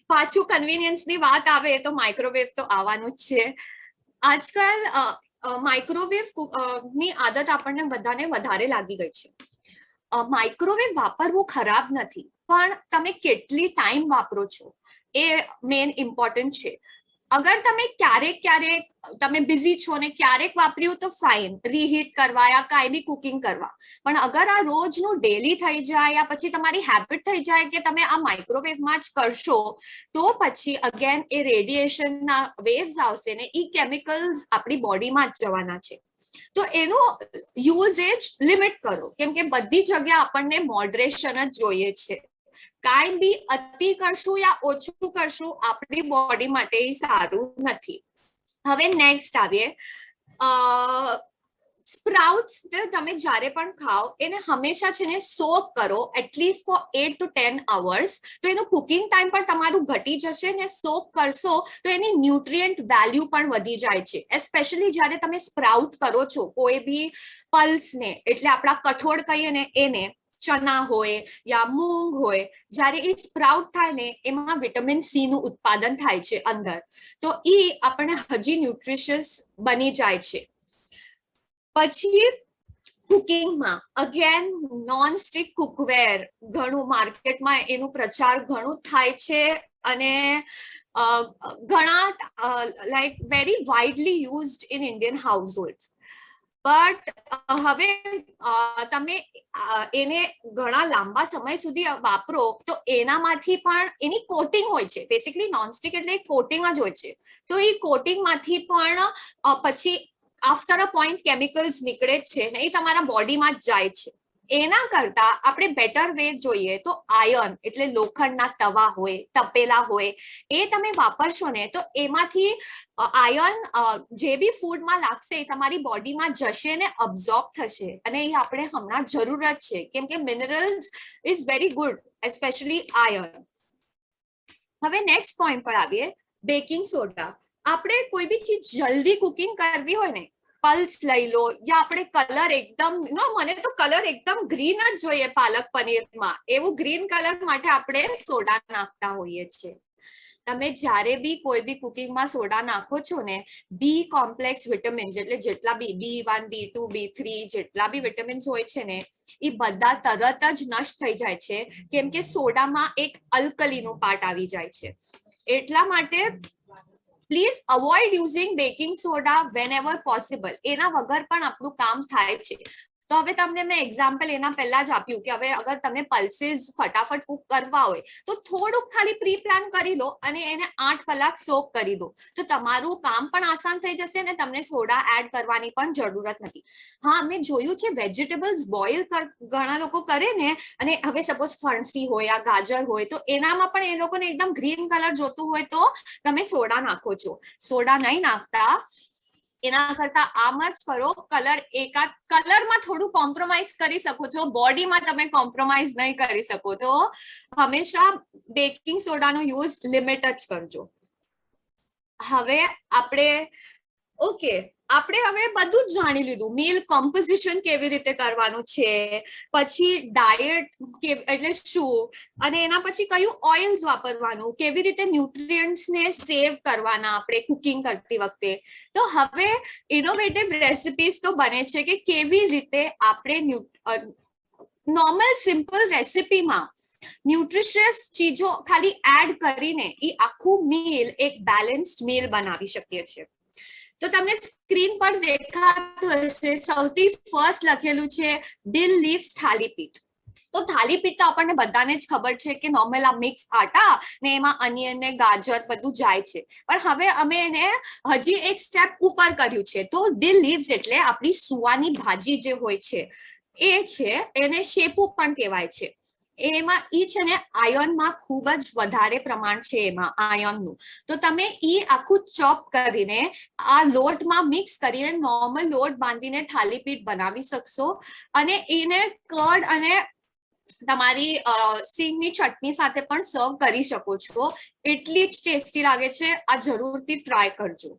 પાછું કન્વિનિયન્સની વાત આવે તો માઇક્રોવેવ તો આવવાનું જ છે. આજકાલ માઇક્રોવેવ ની આદત આપણને બધાને વધારે લાગી ગઈ છે. માઇક્રોવેવ વાપરવું ખરાબ નથી પણ તમે કેટલી ટાઈમ વાપરો છો એ મેઇન ઇમ્પોર્ટન્ટ છે. અગર તમે ક્યારેક તમે બિઝી છો ને ક્યારેક વાપર્યું તો ફાઇન, રીહીટ કરવા યા કાંઈ બી કુકિંગ કરવા, પણ અગર આ રોજનું ડેલી થઈ જાય યા પછી તમારી હેબિટ થઈ જાય કે તમે આ માઇક્રોવેવમાં જ કરશો, તો પછી અગેન એ રેડિયેશનના વેવ્સ આવશે ને એ કેમિકલ્સ આપણી બોડીમાં જ જવાના છે. તો એનું યુઝેજ લિમિટ કરો, કેમ કે બધી જગ્યા આપણને મોડરેશન જ જોઈએ છે. કાંઈ બી અતિ કરશું યા ઓછું કરશું આપણી બોડી માટે સારું નથી. હવે નેક્સ્ટ આવીએ, સ્પ્રાઉટ્સ તમે જ્યારે પણ ખાઓ એને હંમેશા છે ને સોક કરો એટલીસ્ટ ફોર 8 to 10 hours. તો એનું કુકિંગ ટાઈમ પણ તમારું ઘટી જશે ને સોક કરશો તો એની ન્યુટ્રિયન્ટ વેલ્યુ પણ વધી જાય છે. એસ્પેશિયલી જ્યારે તમે સ્પ્રાઉટ કરો છો કોઈ બી પલ્સને, એટલે આપણા કઠોળ કહીએ ને એને, ચના હોય યા મૂંગ હોય, જ્યારે એ સ્પ્રાઉટ થાય ને એમાં વિટામિન સી નું ઉત્પાદન થાય છે અંદર, તો એ આપણને હજી ન્યુટ્રિશિયસ બની જાય છે. પછી કુકિંગમાં અગેન નોન સ્ટિક કુકવેર ઘણું માર્કેટમાં એનું પ્રચાર ઘણું થાય છે અને ઘણા like very widely used in Indian households. But હવે તમે એને ઘણા લાંબા સમય સુધી વાપરો તો એનામાંથી પણ એની કોટિંગ હોય છે. બેસિકલી નોનસ્ટિક એટલે કોટિંગ જ હોય છે. તો એ કોટિંગમાંથી પણ પછી આફ્ટર અ પોઈન્ટ કેમિકલ્સ નીકળે છે ને એ તમારા બોડીમાં જ જાય છે. એના કરતા આપણે બેટર વે જોઈએ તો આયર્ન એટલે લોખંડના તવા હોય, તપેલા હોય, એ તમે વાપરશો ને તો એમાંથી આયર્ન જે બી ફૂડમાં લાગશે એ તમારી બોડીમાં જશે ને અબ્ઝોર્બ થશે, અને એ આપણે હમણાં જરૂરત છે કેમ કે minerals is very good, especially iron. હવે નેક્સ્ટ પોઈન્ટ પર આવીએ, બેકિંગ સોડા. આપણે કોઈ બી ચીજ જલ્દી કુકિંગ કરવી હોય ને, પલ્સ લઈ લો યા આપણે કલર એકદમ મને તો કલર એકદમ ગ્રીન જ જોઈએ પાલક પનીરમાં, એવું ગ્રીન કલર માટે આપણે સોડા નાખતા હોઈએ છીએ. તમે જ્યારે બી કોઈ બી કુકિંગમાં સોડા નાખો છો ને, બી કોમ્પ્લેક્સ વિટામિન્સ એટલે જેટલા બી B1, B2, B3 જેટલા બી વિટામિન્સ હોય છે ને એ બધા તરત જ નષ્ટ થઈ જાય છે, કેમ કે સોડામાં એક અલ્કલીનું પાર્ટ આવી જાય છે. એટલા માટે please avoid using baking soda whenever possible. એના વગર પણ આપણું કામ થાય છે. તો હવે તમને મેં એક્ઝામ્પલ એના પહેલા જ આપ્યું કે હવે અગર તમે પલ્સીસ ફટાફટ કુક કરવા હોય તો થોડુંક ખાલી પ્રી પ્લાન કરી લો અને એને 8 કલાક સોક કરી દો, તો તમારું કામ પણ આસાન થઈ જશે અને તમને સોડા એડ કરવાની પણ જરૂરત નથી. હા, મેં જોયું છે વેજીટેબલ્સ બોઇલ ઘણા લોકો કરે ને, અને હવે સપોઝ ફણસી હોય યા ગાજર હોય તો એનામાં પણ એ લોકોને એકદમ ગ્રીન કલર જોતું હોય તો તમે સોડા નાખો છો. સોડા નહીં નાખતા, એના કરતા આમ જ કરો. કલરમાં થોડું કોમ્પ્રોમાઇઝ કરી શકો છો, બોડીમાં તમે કોમ્પ્રોમાઇઝ નહીં કરી શકો, તો હંમેશા બેકિંગ સોડાનો યુઝ લિમિટ જ કરજો. હવે આપણે હવે બધું જ જાણી લીધું, મીલ કોમ્પોઝિશન કેવી રીતે કરવાનું છે, પછી ડાયટ એટલે શું, અને એના પછી કયું ઓઇલ્સ વાપરવાનું, કેવી રીતે ન્યુટ્રિયન્ટ્સ ને સેવ કરવાના આપણે કુકિંગ કરતી વખતે. તો હવે ઇનોવેટિવ રેસિપીઝ તો બને છે કે કેવી રીતે આપણે નોર્મલ સિમ્પલ રેસિપીમાં ન્યુટ્રિશિયસ ચીજો ખાલી એડ કરીને એ આખું મીલ એક બેલેન્સ્ડ મીલ બનાવી શકીએ છીએ. તો તમને સ્ક્રીન પર દેખાતું હશે, સૌથી ફર્સ્ટ લખેલું છે ડિલ લીવ્સ થાલીપીઠ. તો થાલીપીઠ તો આપણને બધાને જ ખબર છે કે નોર્મલ આ મિક્સ આટા ને એમાં અનિયન ને ગાજર બધું જાય છે, પણ હવે અમે એને હજી એક સ્ટેપ ઉપર કર્યું છે. તો ડિલ લીવ્સ એટલે આપણી સુવાની ભાજી જે હોય છે એ છે, એને શેપુ પણ કહેવાય છે. એમાં ઈ છે ને આયર્નમાં ખૂબ જ વધારે પ્રમાણ છે એમાં આયર્નનું. તો તમે ઈ આખું ચોપ કરીને આ લોટમાં મિક્સ કરીને નોર્મલ લોટ બાંધીને થાલીપીઠ બનાવી શકશો, અને એને કર્ડ અને તમારી સિંગની ચટણી સાથે પણ સર્વ કરી શકો છો. એટલી જ ટેસ્ટી લાગે છે, આ જરૂરથી ટ્રાય કરજો.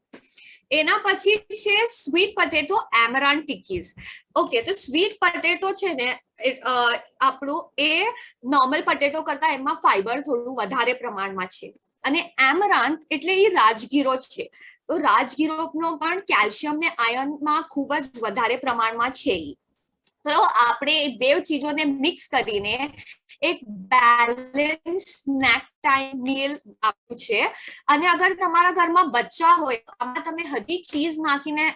એના પછી છે સ્વીટ પટેટો એમરાન્થ ટિક્કીઝ. ઓકે, તો સ્વીટ પટેટો છે ને આપણું એ નોર્મલ પટેટો કરતા એમાં ફાઈબર થોડું વધારે પ્રમાણમાં છે, અને એમરાન્થ એટલે એ રાજગીરો છે. તો રાજગીરોનો પણ કેલ્શિયમ ને આયર્નમાં ખૂબ જ વધારે પ્રમાણમાં છે. તો આપણે બે ચીજોને મિક્સ કરીને એક બેલેન્સ સ્નેક ટાઈમ મીલ આપવું છે. અને અગર તમારા ઘરમાં બચ્ચા હોય આમાં તમે હજી ચીઝ નાખીને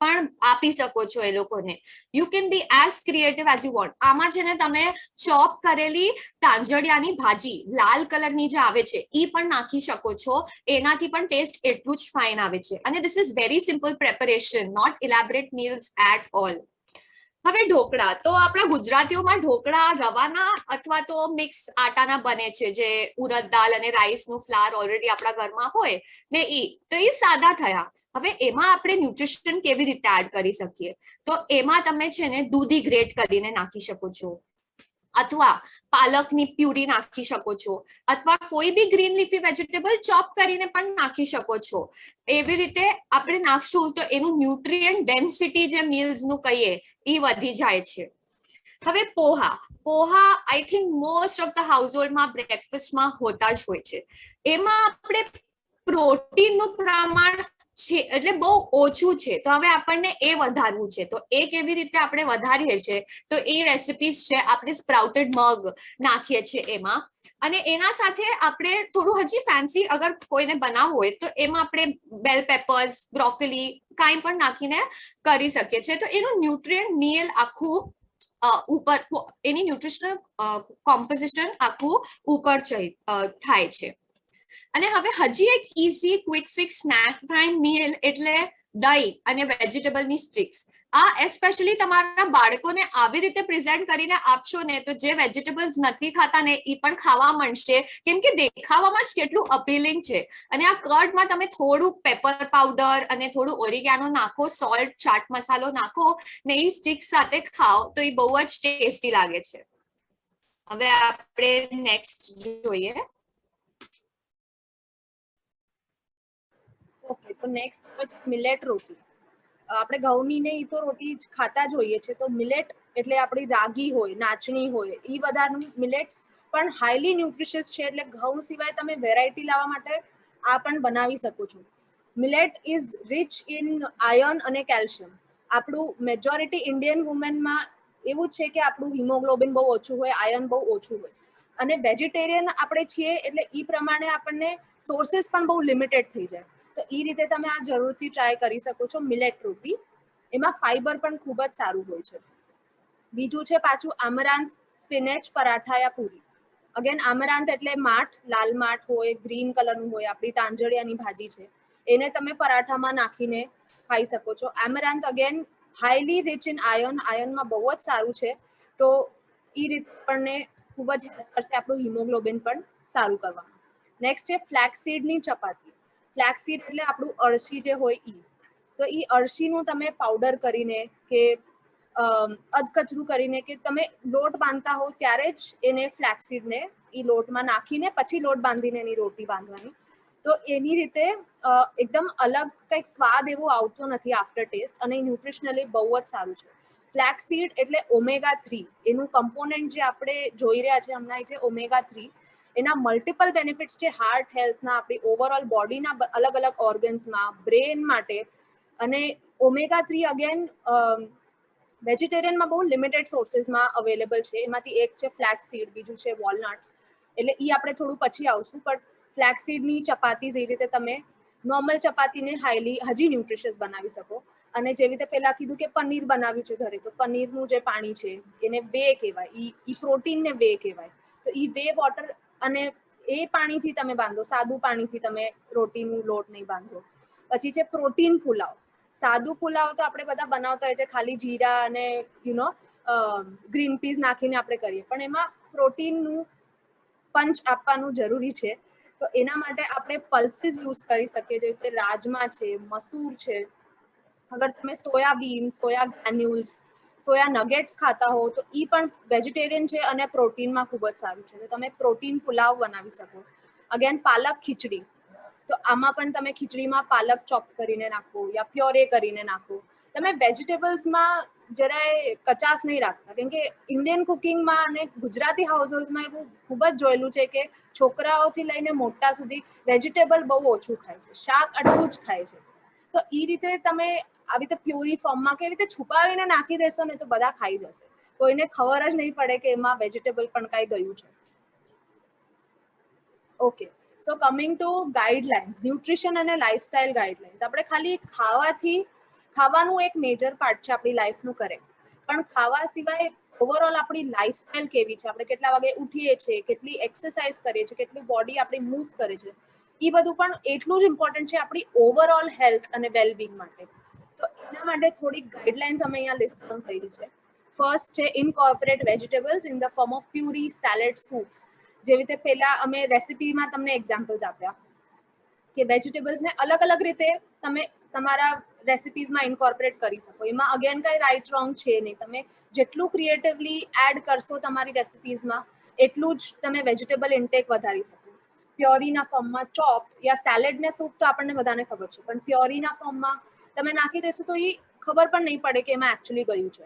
પણ આપી શકો છો એ લોકોને. You can be as creative as you want. આમાં છે ને તમે ચોપ કરેલી તાંજડિયાની ભાજી લાલ કલરની જે આવે છે એ પણ નાખી શકો છો. એનાથી પણ ટેસ્ટ એટલું જ ફાઇન આવે છે. અને this is very simple preparation, not elaborate meals at all. હવે ઢોકળા, તો આપણા ગુજરાતીઓમાં ઢોકળા રવાના અથવા તો મિક્સ આટાના બને છે, જે ઉડદ દાળ અને રાઈસનું ફ્લાવર ઓલરેડી આપણા ઘરમાં હોય ને તો એ સાદા થયા. હવે એમાં આપણે ન્યુટ્રિશન કેવી રીતે એડ કરી શકીએ? તો એમાં તમે છે ને દૂધી ગ્રેટ કરીને નાખી શકો છો, અથવા પાલકની પ્યુરી નાખી શકો છો, અથવા કોઈ બી ગ્રીન લીફી વેજીટેબલ ચોપ કરીને પણ નાખી શકો છો. એવી રીતે આપણે નાખશું તો એનું ન્યુટ્રિયન્ટ ડેન્સિટી જે મીલ્સ નું કહીએ એ વધી જાય છે. હવે poha I think most of the હાઉસહોલ્ડમાં બ્રેકફાસ્ટમાં હોતા જ હોય છે. એમાં આપણે પ્રોટીનનું પ્રમાણ છે એટલે બહુ ઓછું છે, તો હવે આપણને એ વધારવું છે. તો એ કેવી રીતે આપણે વધારીએ છીએ તો એ રેસિપીઝ છે. આપણે સ્પ્રાઉટેડ મગ નાખીએ છીએ એમાં, અને એના સાથે આપણે થોડું હજી ફેન્સી અગર કોઈને બનાવવું હોય તો એમાં આપણે બેલ પેપર્સ, બ્રોકોલી કાંઈ પણ નાખીને કરી શકીએ છીએ. તો એનું ન્યુટ્રિયન્ટ મીલ આખું ઉપર, એની ન્યુટ્રિશનલ કોમ્પોઝિશન આખું ઉપર થાય છે. અને હવે હજી એક easy quick fix snack time meal એટલે દહીં અને વેજીટેબલની સ્ટિક્સ. આ એસ્પેશિયલી તમારા બાળકોને આવી રીતે પ્રેઝન્ટ કરીને આપશો ને તો જે વેજીટેબલ્સ નથી ખાતા ને એ પણ ખાવા માંડશે, કેમ કે દેખાવામાં જ કેટલું અપીલિંગ છે. અને આ કર્ડમાં તમે થોડું પેપર પાવડર અને થોડું ઓરિગાનો નાખો, સોલ્ટ, ચાટ મસાલો નાખો ને એ સ્ટિક્સ સાથે ખાઓ તો એ બહુ જ ટેસ્ટી લાગે છે. હવે આપણે નેક્સ્ટ જોઈએ. ઓકે, તો નેક્સ્ટ મિલેટ રોટી. આપણે ઘઉંની ને ઈ તો રોટી જ ખાતા જ હોઈએ છીએ. તો મિલેટ એટલે આપણી રાગી હોય, નાચણી હોય, એ બધાનું મિલેટ્સ પણ હાઈલી ન્યુટ્રિશિયસ છે. એટલે ઘઉં સિવાય તમે વેરાયટી લાવવા માટે આ પણ બનાવી શકો છો. Millet is rich in iron અને કેલ્શિયમ. આપણું મેજોરિટી ઇન્ડિયન વુમેનમાં એવું જ છે કે આપણું હિમોગ્લોબિન બહુ ઓછું હોય, આયર્ન બહુ ઓછું હોય. અને વેજીટેરિયન આપણે છીએ એટલે એ પ્રમાણે આપણને સોર્सेस પણ બહુ લિમિટેડ થઈ જાય. તો એ રીતે તમે આ જરૂરથી ટ્રાય કરી શકો છો મિલેટ રોટી. એમાં ફાઈબર પણ ખૂબ જ સારું હોય છે. બીજું છે પાછું આમરાંત સ્પિનેચ પરાઠા યા પૂરી. અગેન આમરાંત એટલે માઠ, લાલ માઠ હોય, ગ્રીન કલરનું હોય, આપણી તાંજળિયાની ભાજી છે, એને તમે પરાઠામાં નાખીને ખાઈ શકો છો. Amaranth again highly rich in iron, આયર્નમાં બહુ જ સારું છે. તો એ રીતે આપણને ખૂબ જ હેલ્પ કરશે આપણું હિમોગ્લોબિન પણ સારું કરવામાં. નેક્સ્ટ છે ફ્લેક્સીડની ચપાતી. ફ્લેક્સીડ એટલે આપણું અળસી જે હોય ઈ. તો એ અળસીનું તમે પાવડર કરીને કે અધકચરું કરીને કે તમે લોટ બાંધતા હો ત્યારે જ એને ફ્લેક્સીડને એ લોટમાં નાખીને પછી લોટ બાંધીને એની રોટી બાંધવાની. તો એની રીતે એકદમ અલગ કંઈક સ્વાદ એવો આવતો નથી આફ્ટર ટેસ્ટ, અને ન્યુટ્રિશનલી બહુ જ સારું છે. ફ્લેક્સીડ એટલે omega-3, એનું કમ્પોનન્ટ જે આપણે જોઈ રહ્યા છે હમણાં જે omega-3, એના મલ્ટિપલ બેનિફિટ્સ છે હાર્ટ હેલ્થના, આપણી ઓવરઓલ બોડીના અલગ અલગ ઓર્ગન્સમાં, બ્રેન માટે. અને omega-3 અગેન વેજીટેરિયનમાં બહુ લિમિટેડ સોર્सेसમાં અવેલેબલ છે. એમાંથી એક છે ફ્લેક્સીડ, બીજું છે વોલનટ્સ. એટલે એ આપણે થોડું પછી આવશું. પણ ફ્લેક્સીડની ચપાતી જે રીતે તમે નોર્મલ ચપાતીને હાઈલી હજી ન્યુટ્રિશિયસ બનાવી શકો. અને જેવી રીતે પહેલા કીધું કે પનીર બનાવ્યું છે ઘરે, તો પનીરનું જે પાણી છે એને વે કહેવાય, ઈ પ્રોટીનને વે કહેવાય. તો ઈ વે વોટર, અને એ પાણીથી તમે બાંધો, સાદું પાણીથી તમે રોટીનું લોટ નહીં બાંધો. પછી છે પ્રોટીન પુલાવ. સાદું પુલાવ તો આપણે બધા બનાવતા હોય છે ખાલી જીરા અને ગ્રીન પીસ નાખીને આપણે કરીએ, પણ એમાં પ્રોટીનનું પંચ આપવાનું જરૂરી છે. તો એના માટે આપણે પલ્સીસ યુઝ કરી શકીએ, જેવી રીતે રાજમા છે, મસૂર છે. અગર તમે સોયાબીન, સોયા ગ્રેન્યુલ્સ, સોયા નગેટ્સ ખાતા હો તો એ પણ વેજીટેરિયન છે અને પ્રોટીનમાં ખૂબ જ સારું છે. તો તમે પ્રોટીન પુલાવ બનાવી શકો. અગેન પાલક ખીચડી. તો આમાં પણ તમે ખીચડીમાં પાલક ચોપ કરીને નાખો યા પ્યોરે કરીને નાખો. તમે વેજીટેબલ્સમાં જરાય કચાશ નહીં રાખતા, કેમ કે ઇન્ડિયન કુકિંગમાં અને ગુજરાતી હાઉસહોલ્ડમાં એવું ખૂબ જ જોયેલું છે કે છોકરાઓથી લઈને મોટા સુધી વેજીટેબલ બહુ ઓછું ખાય છે, શાક આટલું જ ખાય છે. તો એ રીતે તમે આવી રીતે પ્યુરી ફોર્મમાં કે એવી રીતે છુપાવીને નાખી દેશો ને તો બધા ખાઈ જશે, કોઈને ખબર જ નહીં પડે કે એમાં વેજીટેબલ પણ કાંઈ ગયું છે. Okay, so coming to guidelines, nutrition અને લાઇફસ્ટાઇલ ગાઈડલાઇન્સ. આપણે ખાલી ખાવાનું એક મેજર પાર્ટ છે આપણી લાઈફનું, કરેક્ટ, પણ ખાવા સિવાય ઓવરઓલ આપણી લાઈફસ્ટાઇલ કેવી છે, આપણે કેટલા વાગે ઉઠીએ છીએ, કેટલી એક્સરસાઇઝ કરીએ છીએ, કેટલી બોડી આપણી મૂવ કરે છે, એ બધું પણ એટલું જ ઇમ્પોર્ટન્ટ છે આપણી ઓવરઓલ હેલ્થ અને વેલબિંગ માટે. તો એના માટે થોડીક ગાઈડલાઇન્સ અમે અહીંયા લિસ્ટ ડાઉન કરી છે. ફર્સ્ટ છે incorporate vegetables in the form of puree, salad, soups. જેવી રીતે પહેલા અમે રેસિપીમાં તમને એક્ઝામ્પલ્સ આપ્યા કે વેજીટેબલ્સને અલગ અલગ રીતે તમે તમારા રેસિપીઝમાં ઇન્કોર્પોરેટ કરી શકો. એમાં અગેન કઈ રાઈટ રોંગ છે નહીં, તમે જેટલું ક્રિએટિવલી એડ કરશો તમારી રેસિપીઝમાં એટલું જ તમે વેજીટેબલ ઇન્ટેક વધારી શકો. પ્યોરીના ફોર્મમાં ચોપ યા સેલેડ ને સૂપ તો આપણને બધાને ખબર છે, પણ પ્યોરીના ફોર્મમાં તમે નાખી દેશો તો એ ખબર પણ નહીં પડે કે એમાં એકચ્યુઅલી ગયું છે.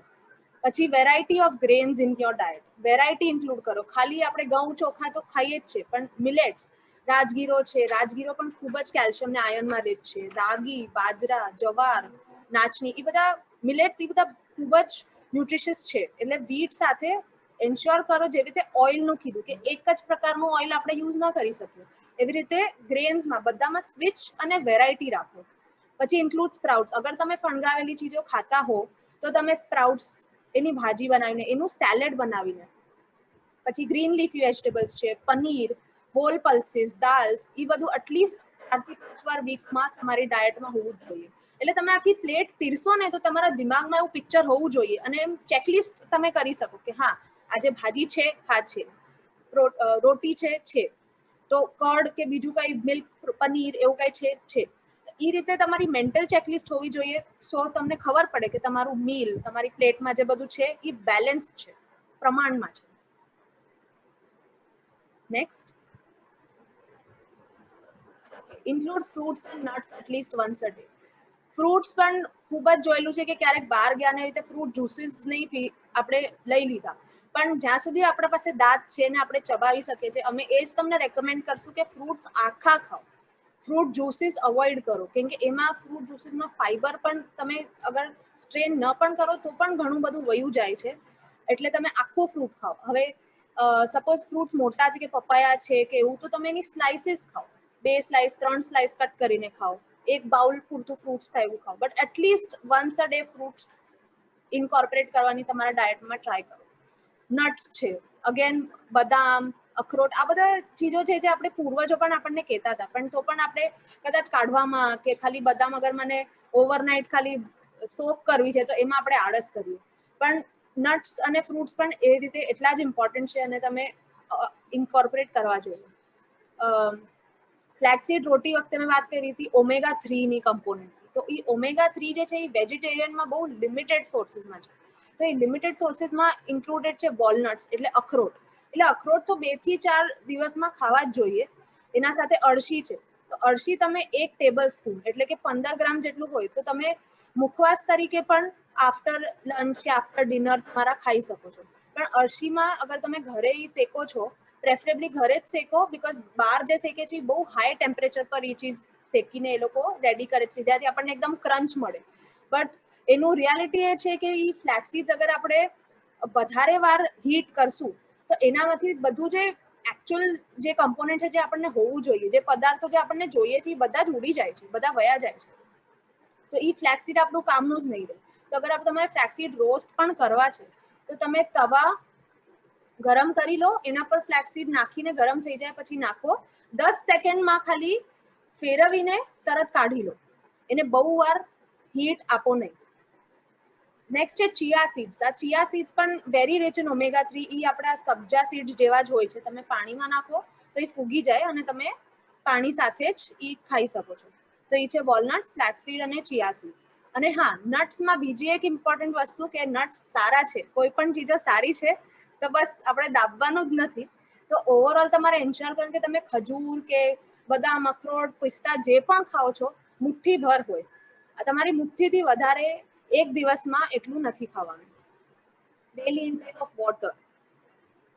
પછી variety of grains in your diet, variety include કરો. ખાલી આપણે ઘઉં ચોખા તો ખાઈએ જ છે, પણ મિલેટ્સ, રાજગીરો છે, રાજગીરો પણ ખૂબ જ કેલ્શિયમ ને આયર્નમાં રીચ છે. રાગી, બાજરા, જવાર, નાચની, એ બધા મિલેટ્સ, એ બધા ખૂબ જ ન્યુટ્રિશિયસ છે. એટલે વીટ સાથે એન્શ્યોર કરો, જેવી રીતે ઓઇલનું કીધું કે એક જ પ્રકારનું ઓઇલ આપણે યુઝ ન કરી શકીએ, એવી રીતે ગ્રેન્સમાં બધામાં સ્વિચ અને વેરાયટી રાખો. પછી ઇન્ક્લુડ સ્પ્રાઉટ્સ. અગર તમે ફણગાવેલી ચીજો ખાતા હો તો તમે સ્પ્રાઉટ્સ એની ભાજી બનાવીને, એનું સેલેડ બનાવીને. પછી ગ્રીન લીફી વેજીટેબલ્સ છે, પનીર, હોલ પલ્સીસ, દાલ્સ, એ બધું એટલીસ્ટ 4 થી 5 વાર વીકમાં તમારી ડાયટમાં હોવું જ જોઈએ. એટલે તમે આખી પ્લેટ પીરસો ને તો તમારા દિમાગમાં એવું પિક્ચર હોવું જોઈએ અને એમ ચેકલિસ્ટ તમે કરી શકો કે હા આજે ભાજી છે, હા છે, રોટી છે, તો કર્ડ કે બીજું કઈ મિલ્ક, પનીર એવું કઈ છે. એ રીતે તમારી મેન્ટલ ચેકલિસ્ટ હોવી જોઈએ, સો તમને ખબર પડે કે તમારું મીલ, તમારી પ્લેટમાં જે બધું છે એ બેલેન્સ છે, પ્રમાણમાં છે. Next, include fruits and nuts at least once a day. Fruits પણ ખૂબ જ જોયેલું છે કે ક્યારેક બહાર ગયા ને રીતે ફ્રૂટ જ્યુસીસ નહીં આપણે લઈ લીધા, પણ જ્યાં સુધી આપણા પાસે દાંત છે ને આપણે ચબાવી શકીએ છીએ, અમે એ જ તમને રેકમેન્ડ કરશું કે ફ્રૂટ્સ આખા ખાઓ, ફ્રૂટ જ્યુસીસ અવોઇડ કરો, કેમ કે એમાં ફ્રૂટ જ્યુસીસમાં ફાઈબર પણ તમે અગર સ્ટ્રેન ન પણ કરો તો પણ ઘણું બધું વયું જાય છે. એટલે તમે આખું ફ્રૂટ ખાઓ. હવે સપોઝ ફ્રૂટ્સ મોટા છે કે પપાયા છે કે એવું, તો તમે એની સ્લાઇસીસ ખાઓ, 2 સ્લાઇસ 3 સ્લાઇસ કટ કરીને ખાઓ, એક બાઉલ પૂરતું ફ્રૂટ્સ થાય એવું ખાઓ, but at least once a day fruits incorporate કરવાની તમારા ડાયટમાં ટ્રાય કરો. નટ્સ છે, અગેન બદામ, અખરોટ, આ બધા ચીજો છે જે આપણે પૂર્વજો પણ આપણને કહેતા હતા, પણ તો પણ આપણે કદાચ કાઢવામાં કે ખાલી બદામ અગર મને ઓવરનાઇટ ખાલી સોક કરવી છે તો એમાં આપણે આળસ કરીએ, પણ નટ્સ અને ફ્રૂટ્સ પણ એ રીતે એટલા જ ઇમ્પોર્ટન્ટ છે અને તમે ઇન્કોર્પોરેટ કરવા જોઈએ. ફ્લેક્સીડ રોટી વખતે મેં વાત કરી હતી ઓમેગા 3 ની કમ્પોનન્ટ, તો એ ઓમેગા 3 જે છે એ વેજીટેરિયનમાં બહુ લિમિટેડ સોર્સિસમાં છે. તો એ લિમિટેડ સોર્સિસમાં ઇન્ક્લુડેડ છે વોલનટ્સ, એટલે અખરોટ. એટલે અખરોટ તો 2 થી 4 દિવસમાં ખાવા જ જોઈએ. એના સાથે અળસી છે, તો અળસી તમે 1 ટેબલ સ્પૂન એટલે કે 15 ગ્રામ જેટલું હોય તો તમે મુખવાસ તરીકે પણ આફ્ટર લંચ કે આફ્ટર ડિનર તમારા ખાઈ શકો છો. પણ અળસીમાં અગર તમે ઘરે શેકો છો, પ્રેફરેબલી ઘરે જ શેકો, બીકોઝ બહાર જે શેકે છે બહુ હાઈ ટેમ્પરેચર પર એ ચીજ શેકીને એ લોકો રેડી કરે છે, જ્યાંથી આપણને એકદમ ક્રંચ મળે. બટ એનું રિયાલિટી એ છે કે એ ફ્લેક્સીડ્સ અગર આપણે વધારે વાર હીટ કરશું તો એનામાંથી બધું જે એકચ્યુઅલ જે કમ્પોનન્ટ છે જે આપણને હોવું જોઈએ, જે પદાર્થો જે આપણને જોઈએ છે એ બધા જ ઉડી જાય છે, બધા વયા જાય છે. તો એ ફ્લેક્સીડ આપણું કામનું જ નહીં રહે. તો અગર આપણે તમારે ફ્લેક્સીડ રોસ્ટ પણ કરવા છે તો તમે તવા ગરમ કરી લો, એના પર ફ્લેક્સીડ નાખીને ગરમ થઈ જાય પછી નાખો, 10 સેકન્ડમાં ખાલી ફેરવીને તરત કાઢી લો, એને બહુ વાર હીટ આપો નહીં. નેક્સ્ટ છે ચિયા સીડ્સ. આ ચિયા સીડ્સ પણ વેરી રિચ ઇન ઓમેગા 3. એ આપણા સબ્જા સીડ્સ જેવા જ હોય છે, તમે પાણીમાં નાખો તો એ ફૂગી જાય અને તમે પાણી સાથે જ એ ખાઈ શકો છો. તો એ છે વોલનટ્સ, ફ્લેક્સીડ અને ચિયા સીડ્સ. અને હા, નટ્સમાં બીજી એક ઇમ્પોર્ટન્ટ વસ્તુ કે નટ્સ સારા છે, કોઈ પણ ચીજો સારી છે તો બસ આપણે દાબવાનું જ નથી. તો ઓવરઓલ તમારે એન્શ્યોર કરો કે તમે ખજૂર કે બદામ, અખરોટ, પિસ્તા જે પણ ખાઓ છો મુઠ્ઠી ભર હોય. આ તમારી મુઠ્ઠીથી વધારે એક દિવસમાં એટલું નથી ખાવાનું. ડેલી ઇન્ટેક ઓફ વોટર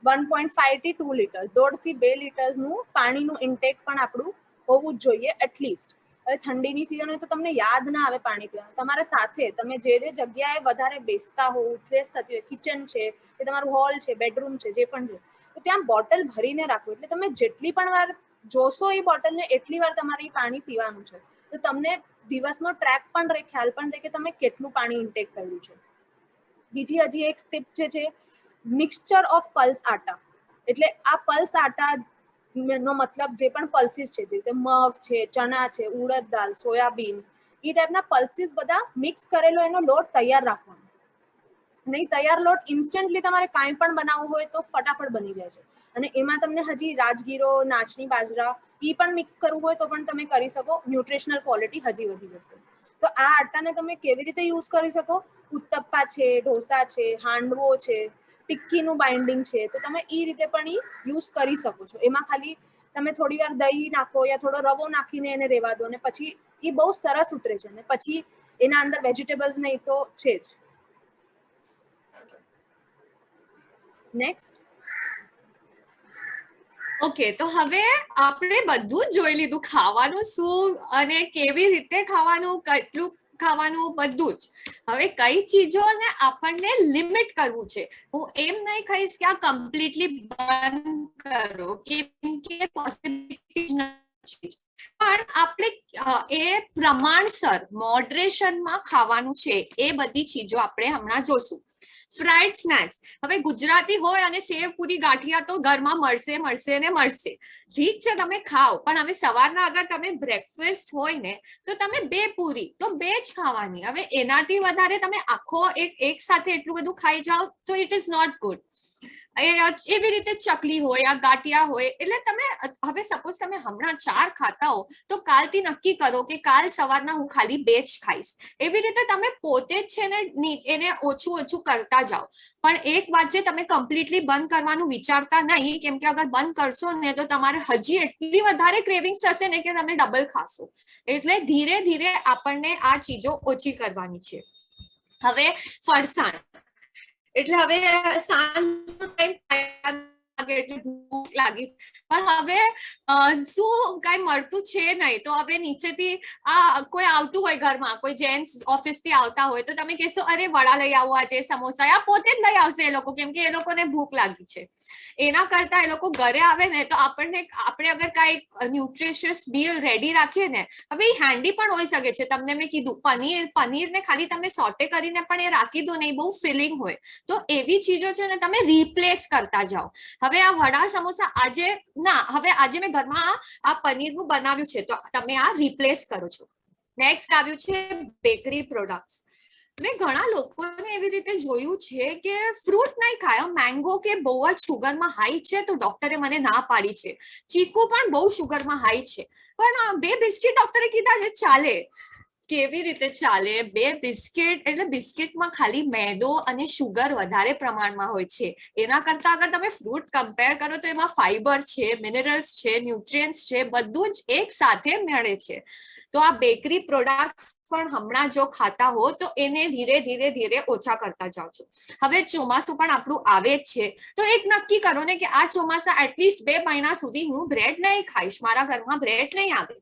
1.5 થી 2 લીટર્સ, 1.5 થી 2 લીટર્સનું પાણીનું ઇન્ટેક પણ આપણું હોવું જ જોઈએ એટલીસ્ટ. હવે ઠંડીની સિઝન હોય તો તમને યાદ ના આવે પાણી પીવાનું. તમારા સાથે તમે જે જગ્યાએ વધારે બેસતા હો, ઉઠવેસ થતી હોય, કિચન છે કે તમારું હોલ છે, બેડરૂમ છે, જે પણ છે, તો ત્યાં બોટલ ભરીને રાખો. એટલે તમે જેટલી પણ વાર જોશો એ બોટલને એટલી વાર તમારે એ પાણી પીવાનું છે. તો તમને દિવસનો ટ્રેક પણ રહે, ખ્યાલ પણ રહે કે તમે કેટલું પાણી ઇન્ટેક કર્યું છે. બીજી હજી એક ટીપ છે મિક્સચર ઓફ પલ્સ આટા. એટલે આ પલ્સ આટા નો મતલબ જે પણ પલ્સીસ છે, જે રીતે મગ છે, ચણા છે, ઉડદ દાળ, સોયાબીન, એ ટાઈપના પલ્સીસ બધા મિક્સ કરેલો એનો લોટ તૈયાર રાખવાનો. નહીં તૈયાર લોટ ઇન્સ્ટન્ટલી તમારે કાંઈ પણ બનાવવું હોય તો ફટાફટ બની જાય છે. અને એમાં તમને હજી રાજગીરો, નાચની બાજરા એ પણ મિક્સ કરવું હોય તો પણ તમે કરી શકો. ન્યુટ્રિશનલ ક્વોલિટી હજી વધી જશે. તો આ આટાને તમે કેવી રીતે યુઝ કરી શકો? ઉત્તપ્પા છે, ઢોસા છે, હાંડવો છે, ટિક્કીનું બાઇન્ડિંગ છે, તો તમે એ રીતે પણ યુઝ કરી શકો છો. એમાં ખાલી તમે થોડી વાર દહીં નાખો યા થોડો રવો નાખીને એને રહેવા દો, અને પછી એ બહુ સરસ ઉતરે છે. અને પછી એના અંદર વેજીટેબલ્સ નહીં તો છે જ. નેક્સ્ટ. ઓકે, તો હવે આપણે બધું જ જોઈ લીધું, ખાવાનું શું અને કેવી રીતે ખાવાનું, કેટલું ખાવાનું, બધું જ. હવે કઈ ચીજોને આપણને લિમિટ કરવું છે. હું એમ નહીં કહીશ કે આ કમ્પ્લીટલી બંધ કરો, કેમ કે પોસિબિલિટી નથી, પણ આપણે એ પ્રમાણસર મોડરેશનમાં ખાવાનું છે. એ બધી ચીજો આપણે હમણાં જોશું. ફ્રાઈડ સ્નેક્સ, હવે ગુજરાતી હોય અને સેવ પૂરી ગાંઠિયા તો ઘરમાં મળશે ને મળશે. ઠીક છે, તમે ખાઓ, પણ હવે સવારના અગર તમે બ્રેકફાસ્ટ હોય ને તો તમે 2 પૂરી તો 2 જ ખાવાની. હવે એનાથી વધારે તમે આખો એક સાથે એટલું બધું ખાઈ જાઓ તો ઇટ ઇઝ નોટ ગુડ. એવી રીતે ચકલી હોય યા ગાંઠિયા હોય, એટલે તમે હવે સપોઝ તમે હમણાં 4 ખાતા હો તો કાલથી નક્કી કરો કે કાલ સવારના હું ખાલી 2 જ ખાઈશ. એવી રીતે તમે પોતે જ છે ને એને ઓછું કરતા જાઓ. પણ એક વાત છે, તમે કમ્પ્લીટલી બંધ કરવાનું વિચારતા નહીં, કેમ કે અગર બંધ કરશો ને તો તમારે હજી એટલી વધારે ક્રેવિંગ્સ થશે ને કે તમે ડબલ ખાશો. એટલે ધીરે ધીરે આપણને આ ચીજો ઓછી કરવાની છે. હવે ફરસાણ, એટલે હવે સાંજનો ટાઈમ એટલે ભૂખ લાગી, પણ હવે શું કઈ મળતું છે નહીં. તો હવે નીચેથી કોઈ આવતું હોય ઘરમાં, કોઈ જેન્ટ્સ ઓફિસ થી આવતા હોય તો તમે કહેશો અરે વડા લઈ આવો આજે, સમોસા, આ પોતે જ લઈ આવશે એ લોકો, કેમ કે એ લોકોને ભૂખ લાગી છે. એના કરતા એ લોકો ઘરે આવે ને તો આપણે અગર કઈ ન્યુટ્રિશિયસ મીલ રેડી રાખીએ ને, હવે એ હેન્ડી પણ હોઈ શકે છે. તમને મેં કીધું પનીર ને ખાલી તમે સોટે કરીને પણ એ રાખી દો ને, એ બહુ ફિલિંગ હોય. તો એવી ચીજો છે ને તમે રિપ્લેસ કરતા જાઓ. હવે આ વડા સમોસા આજે ના, હવે આજે મેં ઘરમાં આ પનીરનું બનાવ્યું છે તો તમે આ રિપ્લેસ કરો છો. નેક્સ્ટ આવ્યું છે બેકરી પ્રોડક્ટ્સ. મેં ઘણા લોકોને એવી રીતે જોયું છે કે ફ્રૂટ નહીં ખાય. મેંગો કે બહુ જ શુગરમાં હાઈ છે તો ડોક્ટરે મને ના પાડી છે. ચીકુ પણ બહુ શુગરમાં હાઈ છે, પણ 2 બિસ્કિટ ડોક્ટરે કીધા છે ચાલે. કેવી રીતે ચાલે? 2 બિસ્કિટ, એટલે બિસ્કિટમાં ખાલી મેદો અને શુગર વધારે પ્રમાણમાં હોય છે. એના કરતા અગર તમે ફ્રૂટ કમ્પેર કરો તો એમાં ફાઈબર છે, મિનરલ્સ છે, ન્યુટ્રિયન્ટ્સ છે, બધું જ એક સાથે મળે છે. તો આ બેકરી પ્રોડક્ટ્સ પણ હમણાં જો ખાતા હો તો એને ધીરે ધીરે ઓછા કરતા જાઓ છો. હવે ચોમાસું પણ આપણું આવે જ છે તો એક નક્કી કરો ને કે આ ચોમાસા એટલીસ્ટ 2 મહિના સુધી હું બ્રેડ નહીં ખાઈશ, મારા ઘરમાં બ્રેડ નહીં આવે.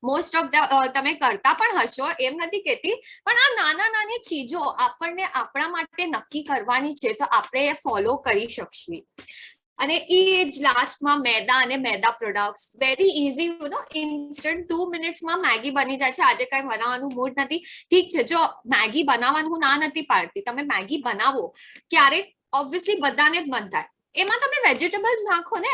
મોસ્ટ ઓફ તમે કરતા પણ હશો, એમ નથી કહેતી, પણ આ નાની ચીજો આપણને આપણા માટે નક્કી કરવાની છે તો આપણે એ ફોલો કરી શકશું. અને એ જ લાસ્ટમાં મેદા અને maida products, very easy, you know, instant 2 મિનિટ્સમાં મેગી બની જાય છે. આજે કઈ બનાવવાનું મૂડ નથી, ઠીક છે, જો મેગી બનાવવાનું હું ના નથી પાડતી, તમે મેગી બનાવો. ક્યારેક ઓબ્વિયસલી બધાને જ મન થાય, એમાં તમે વેજીટેબલ્સ નાખો ને,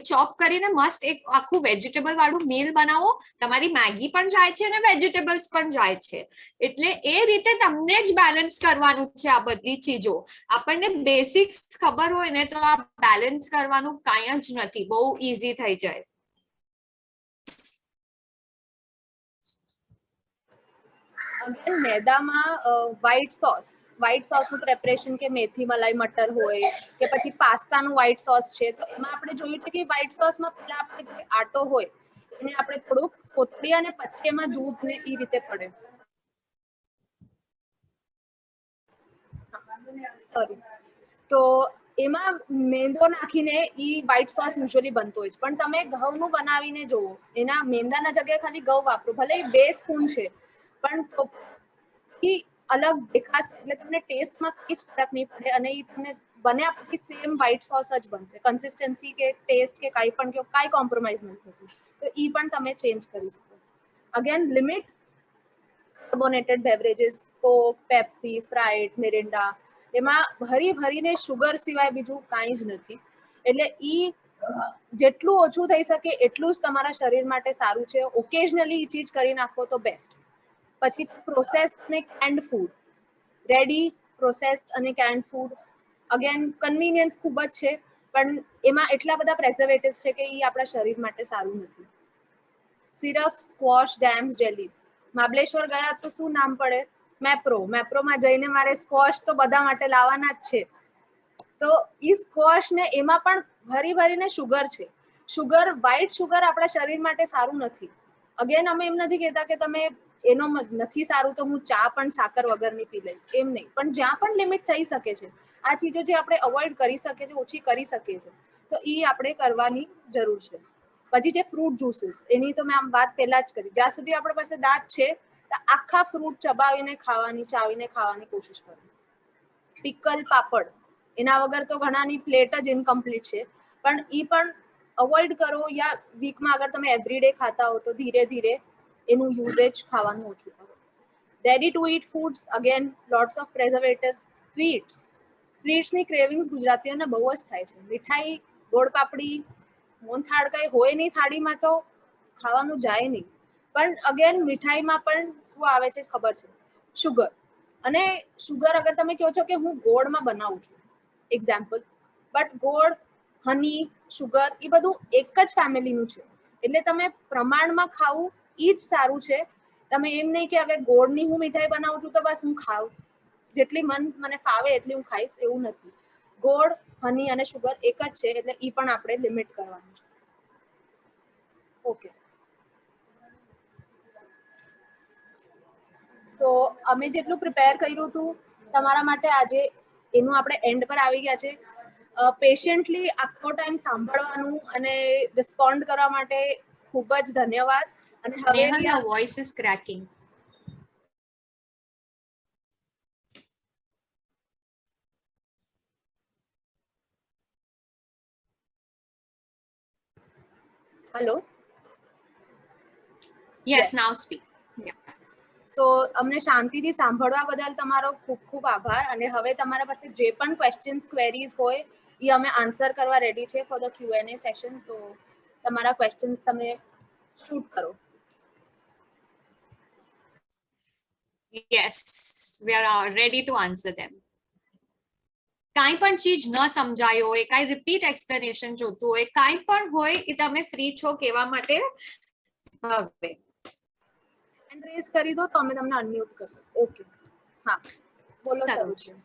ચોપ કરીને મસ્ત એક આખું વેજીટેબલ વાળું મીલ બનાવો. તમારી મેગી પણ જાય છે અને વેજીટેબલ્સ પણ જાય છે. એટલે એ રીતે તમને જ બેલેન્સ કરવાનું છે આ બધી ચીજો. આપણને બેસિક્સ ખબર હોય ને તો આ બેલેન્સ કરવાનું કાંઈ જ નથી, બહુ ઈઝી થઈ જાય. અગેન મેદામાં વ્હાઈટ સોસનું પ્રેપરેશન, કે મેથી મલાઈ મટર હોય કે પછી પાસ્તાનું વ્હાઈટ સોસ છે, તો એમાં આપણે જોયું છે કે વ્હાઈટ સોસમાં પહેલા આપણે જે આટો હોય એને આપણે થોડુંક સોતરીએ અને પછી એમાં દૂધ ને એ રીતે પડે. સોરી. તો એમાં મેંદો નાખીને ઈ વ્હાઈટ સોસ યુઝ્યુઅલી બનતો હોય છે, પણ તમે ઘઉંનું બનાવીને જોવો, એના મેંદાના જગ્યાએ ખાલી ઘઉં વાપરો, ભલે 2 સ્પૂન છે પણ તો ઈ અલગ દેખાશે, એટલે તમને ટેસ્ટમાં કંઈ ફરક નહીં પડે અને ઈ તમને બન્યા પછી સેમ વ્હાઈટ સોસ જ બનશે. કન્સિસ્ટન્સી કે ટેસ્ટ કે કાંઈ પણ કે કાંઈ કોમ્પ્રોમાઇઝ નથી થતું, તો ઈ પણ તમે ચેન્જ કરી શકો. અગેન લિમિટ કાર્બોનેટેડ બેવરેજીસ, કોક, પેપ્સી, સ્પ્રાઇટ, મિરિન્ડા, એમાં ભરીને શુગર સિવાય બીજું કાંઈ જ નથી. એટલે ઈ જેટલું ઓછું થઈ શકે એટલું જ તમારા શરીર માટે સારું છે. ઓકેઝનલી ઈ ચીજ કરી નાખો તો બેસ્ટ. પછી પ્રોસેસ્ડ અને કેન્ડ ફૂડ, રેડી, પ્રોસેસ્ડ અને કેન્ડ ફૂડ, અગેન કન્વીનિયન્સ ખૂબ જ છે, પણ એમાં એટલા બધા પ્રેઝર્વેટિવ્સ છે કે ઈ આપણા શરીર માટે સારું નથી. Syrup, squash, James, jelly. Mahabaleshwar ગયા તો શું નામ પડે? મેપ્રોમાં જઈને મારે સ્ક્વોશ તો બધા માટે લાવવાના જ છે. તો ઈ સ્ક્વોશ ને એમાં પણ ભરીને શુગર છે. શુગર, વ્હાઈટ શુગર આપણા શરીર માટે સારું નથી. અગેન અમે એમ નથી કહેતા કે તમે એનો નથી સારું તો હું ચા પણ સાકર વગરની પી લઈશ, એમ નહીં, પણ જ્યાં પણ લિમિટ થઈ શકે છે, આ ચીજો જે આપણે અવોઇડ કરી શકીએ છીએ, ઓછી કરી શકીએ છીએ, તો ઈ આપણે કરવાની જરૂર છે. પછી જે ફ્રૂટ જ્યુસીસ, એની તો મેં આમ વાત પહેલા જ કરી, જ્યાં સુધી આપણી પાસે દાંત છે તો આખા ફ્રૂટ ચાવીને ખાવાની કોશિશ કરવી. પિકલ, પાપડ, એના વગર તો ઘણાની પ્લેટ જ ઇનકમ્પ્લીટ છે, પણ ઈ પણ અવોઇડ કરો, યા વીકમાં અગર તમે એવરીડે ખાતા હો તો ધીરે ધીરે એનું યુઝેજ ખાવાનું ઓછું કરો. Ready to eat foods, again lots of preservatives. સ્વીટ્સની ક્રેવિંગ્સ ગુજરાતીઓને બહુ જ થાય છે. મીઠાઈ, ગોળ પાપડી, મોહનથાળ કંઈ હોય નહીં થાળીમાં તો ખાવાનું જાય નહીં. પણ અગેન મીઠાઈમાં પણ શું આવે છે ખબર છે? શુગર. અને શુગર અગર તમે કહો છો કે હું ગોળમાં બનાવું છું, એક્ઝામ્પલ, બટ ગોળ, હની, શુગર એ બધું એક જ ફેમિલીનું છે, એટલે તમે પ્રમાણમાં ખાવું એ જ સારું છે. તમે એમ નહીં કે હવે ગોળની હું મીઠાઈ બનાવું છું તો બસ હું ખાઉં, જેટલી મને ફાવે એટલી હું ખાઈશ, એવું નથી. ગોળ, હની અને શુગર એક જ છે, એટલે એ પણ આપણે લિમિટ કરવાનું છે. ઓકે, તો અમે જેટલું પ્રિપેર કર્યું હતું તમારા માટે આજે, એનું આપણે એન્ડ પર આવી ગયા છે. પેશન્ટલી આખો ટાઈમ સાંભળવાનું અને રિસ્પોન્ડ કરવા માટે ખૂબ જ ધન્યવાદ. અને હવે Nehal, your voice is cracking. Hello, Yes, now speak. Yeah. સો અમને શાંતિથી સાંભળવા બદલ તમારો ખૂબ ખૂબ આભાર. અને હવે તમારા પાસે જે પણ ક્વેશ્ચન્સ, ક્વેરીઝ હોય એ અમે આન્સર કરવા રેડી છે ફોર ધ Q&A સેશન. તો તમારા ક્વેશ્ચન્સ તમે શૂટ કરો. Yes, we are ready to answer them. કાંઈ પણ ચીજ ન સમજાયો હોય, કાંઈ રિપીટ એક્સપ્લેનેશન જોતું હોય, કાંઈ પણ હોય એ તમે ફ્રી છો કહેવા માટે. હવે હેન્ડ રેઝ કરી દો તો અમે તમને અનમ્યુટ કરી. ઓકે, હા બોલો. સારું સરોજ,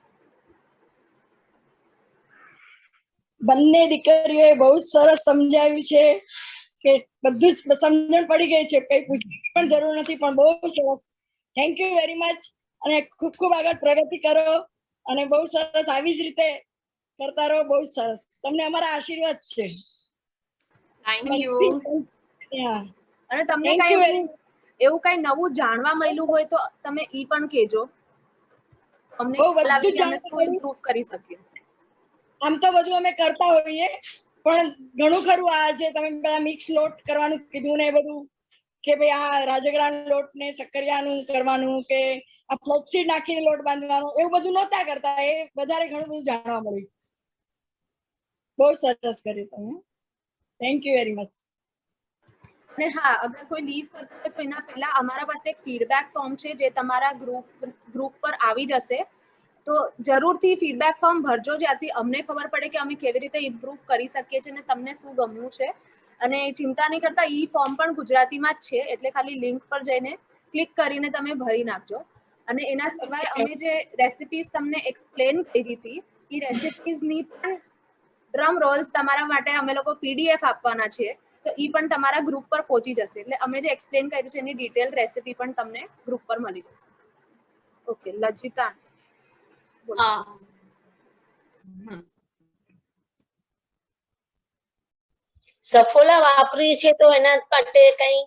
બંને દીકરીઓએ બહુ સરસ સમજાવ્યું છે કે બધું જ સમજણ પડી ગઈ છે, કઈ પૂછવાની પણ જરૂર નથી, પણ બહુ સરસ. Thank you very much. અને ખૂબ ખૂબ આગળ પ્રગતિ કરો અને બહુ સરસ આવી જ રીતે કરતા રહો. બહુ સરસ, તમને અમારા આશીર્વાદ છે. Thank you. Yeah. અને તમને Thank you very એવું કઈ નવું જાણવા મળ્યું હોય તો તમે ઈ પણ કહેજો, અમને બહુ ખ્યાલ આવે બધું કે અમે જાણવા શું મળ્યું. ઇમ્પ્રૂવ કરી શકીએ. આમ તો બધું અમે કરતા હોઈએ, પણ ઘણું ખરું આજે તમે બધા મિક્સ લોટ કરવાનું કીધું ને, બધું કે ભાઈ આ રાજગરાનો લોટ ને સક્કરિયાનું કરવાનું કે આ ફ્લેક્સીડ નાખીને લોટ બાંધવાનો, એવું બધું નહોતા કરતા. એ વધારે ઘણું બધું જાણવા મળ્યું. બહુ સરસ કર્યું તમે. Thank you very much. અને હા, અગર કોઈ લીવ કરતો હોય તો એના પહેલા અમારા પાસે એક ફીડબેક ફોર્મ છે જે તમારા ગ્રુપ પર આવી જશે. તો જરૂરથી ફીડબેક ફોર્મ ભરજો, જ્યાંથી અમને ખબર પડે કે અમે કેવી રીતે ઇમ્પ્રૂવ કરી શકીએ છીએ અને તમને શું ગમ્યું છે. અને ચિંતા નહીં કરતા, ઈ ફોર્મ પણ ગુજરાતીમાં જ છે, એટલે ખાલી લિંક પર જઈને ક્લિક કરીને તમે ભરી નાખજો. અને એના સિવાય અમે જે રેસિપીઝ તમને એક્સપ્લેન કરી હતી, એ રેસિપીઝની પણ ડ્રમ રોલ્સ તમારા માટે અમે લોકો PDF આપવાના છીએ, તો ઈ પણ તમારા ગ્રુપ પર પહોંચી જશે. એટલે અમે જે એક્સપ્લેન કર્યું છે એની ડિટેલ રેસિપી પણ તમને ગ્રુપ પર મળી જશે. ઓકે, લજિતા બોલો. સફોલા વાપરી છે તો એના માટે કઈ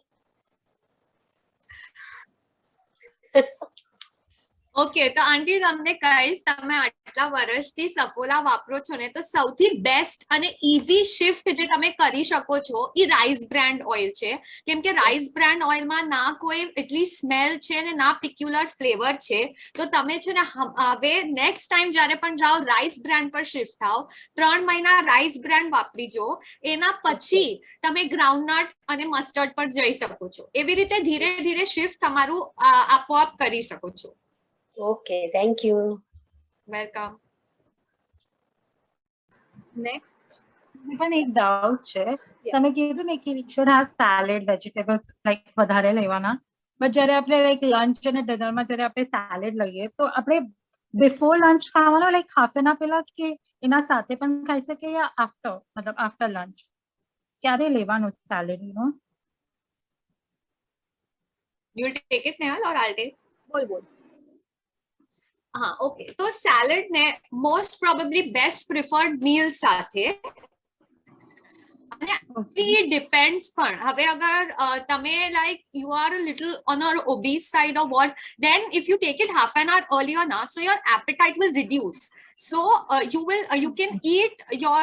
ઓકે, તો આંટી તમને કહીશ, તમે આટલા વર્ષથી સફોલા વાપરો છો ને, તો સૌથી બેસ્ટ અને ઈઝી શિફ્ટ જે તમે કરી શકો છો એ રાઈસ બ્રાન્ડ ઓઇલ છે. કેમ કે રાઈસ બ્રાન્ડ ઓઇલમાં ના કોઈ એટલી સ્મેલ છે ને ના પિક્યુલર ફ્લેવર છે. તો તમે છે ને હવે નેક્સ્ટ ટાઈમ જ્યારે પણ જાઓ રાઈસ બ્રાન્ડ પર શિફ્ટ થાઓ, 3 મહિના રાઈસ બ્રાન્ડ વાપરી જો, એના પછી તમે ગ્રાઉન્ડનટ અને મસ્ટર્ડ પર જઈ શકો છો. એવી રીતે ધીરે ધીરે શિફ્ટ તમારું આપોઆપ કરી શકો છો. Okay, thank you. Welcome. Next પણ એક ડાઉટ છે, તમે કીધું ને કે we should have salad vegetables like વધારે લેવાના, બટ જ્યારે આપણે લાઈક લંચ અને ડિનરમાં જ્યારે આપણે સેલેડ લઈએ તો આપણે બિફોર લંચ ખાવાનો લાઈક હાફ એન અવર પહેલા કે એના સાથે પણ ખાઈ શકીએ યા આફ્ટર, મતલબ આફ્ટર લંચ ક્યારે લેવાનું salad? You'll take it, Nehal, or I'll take? બોલ. હા, ઓકે. તો સેલેડ ને most probably best preferred meal સાથે, અને it depends પણ હવે અગર તમે like you are a little on our obese side or what, then if you take it half an hour earlier na, so your appetite will reduce. So you can eat your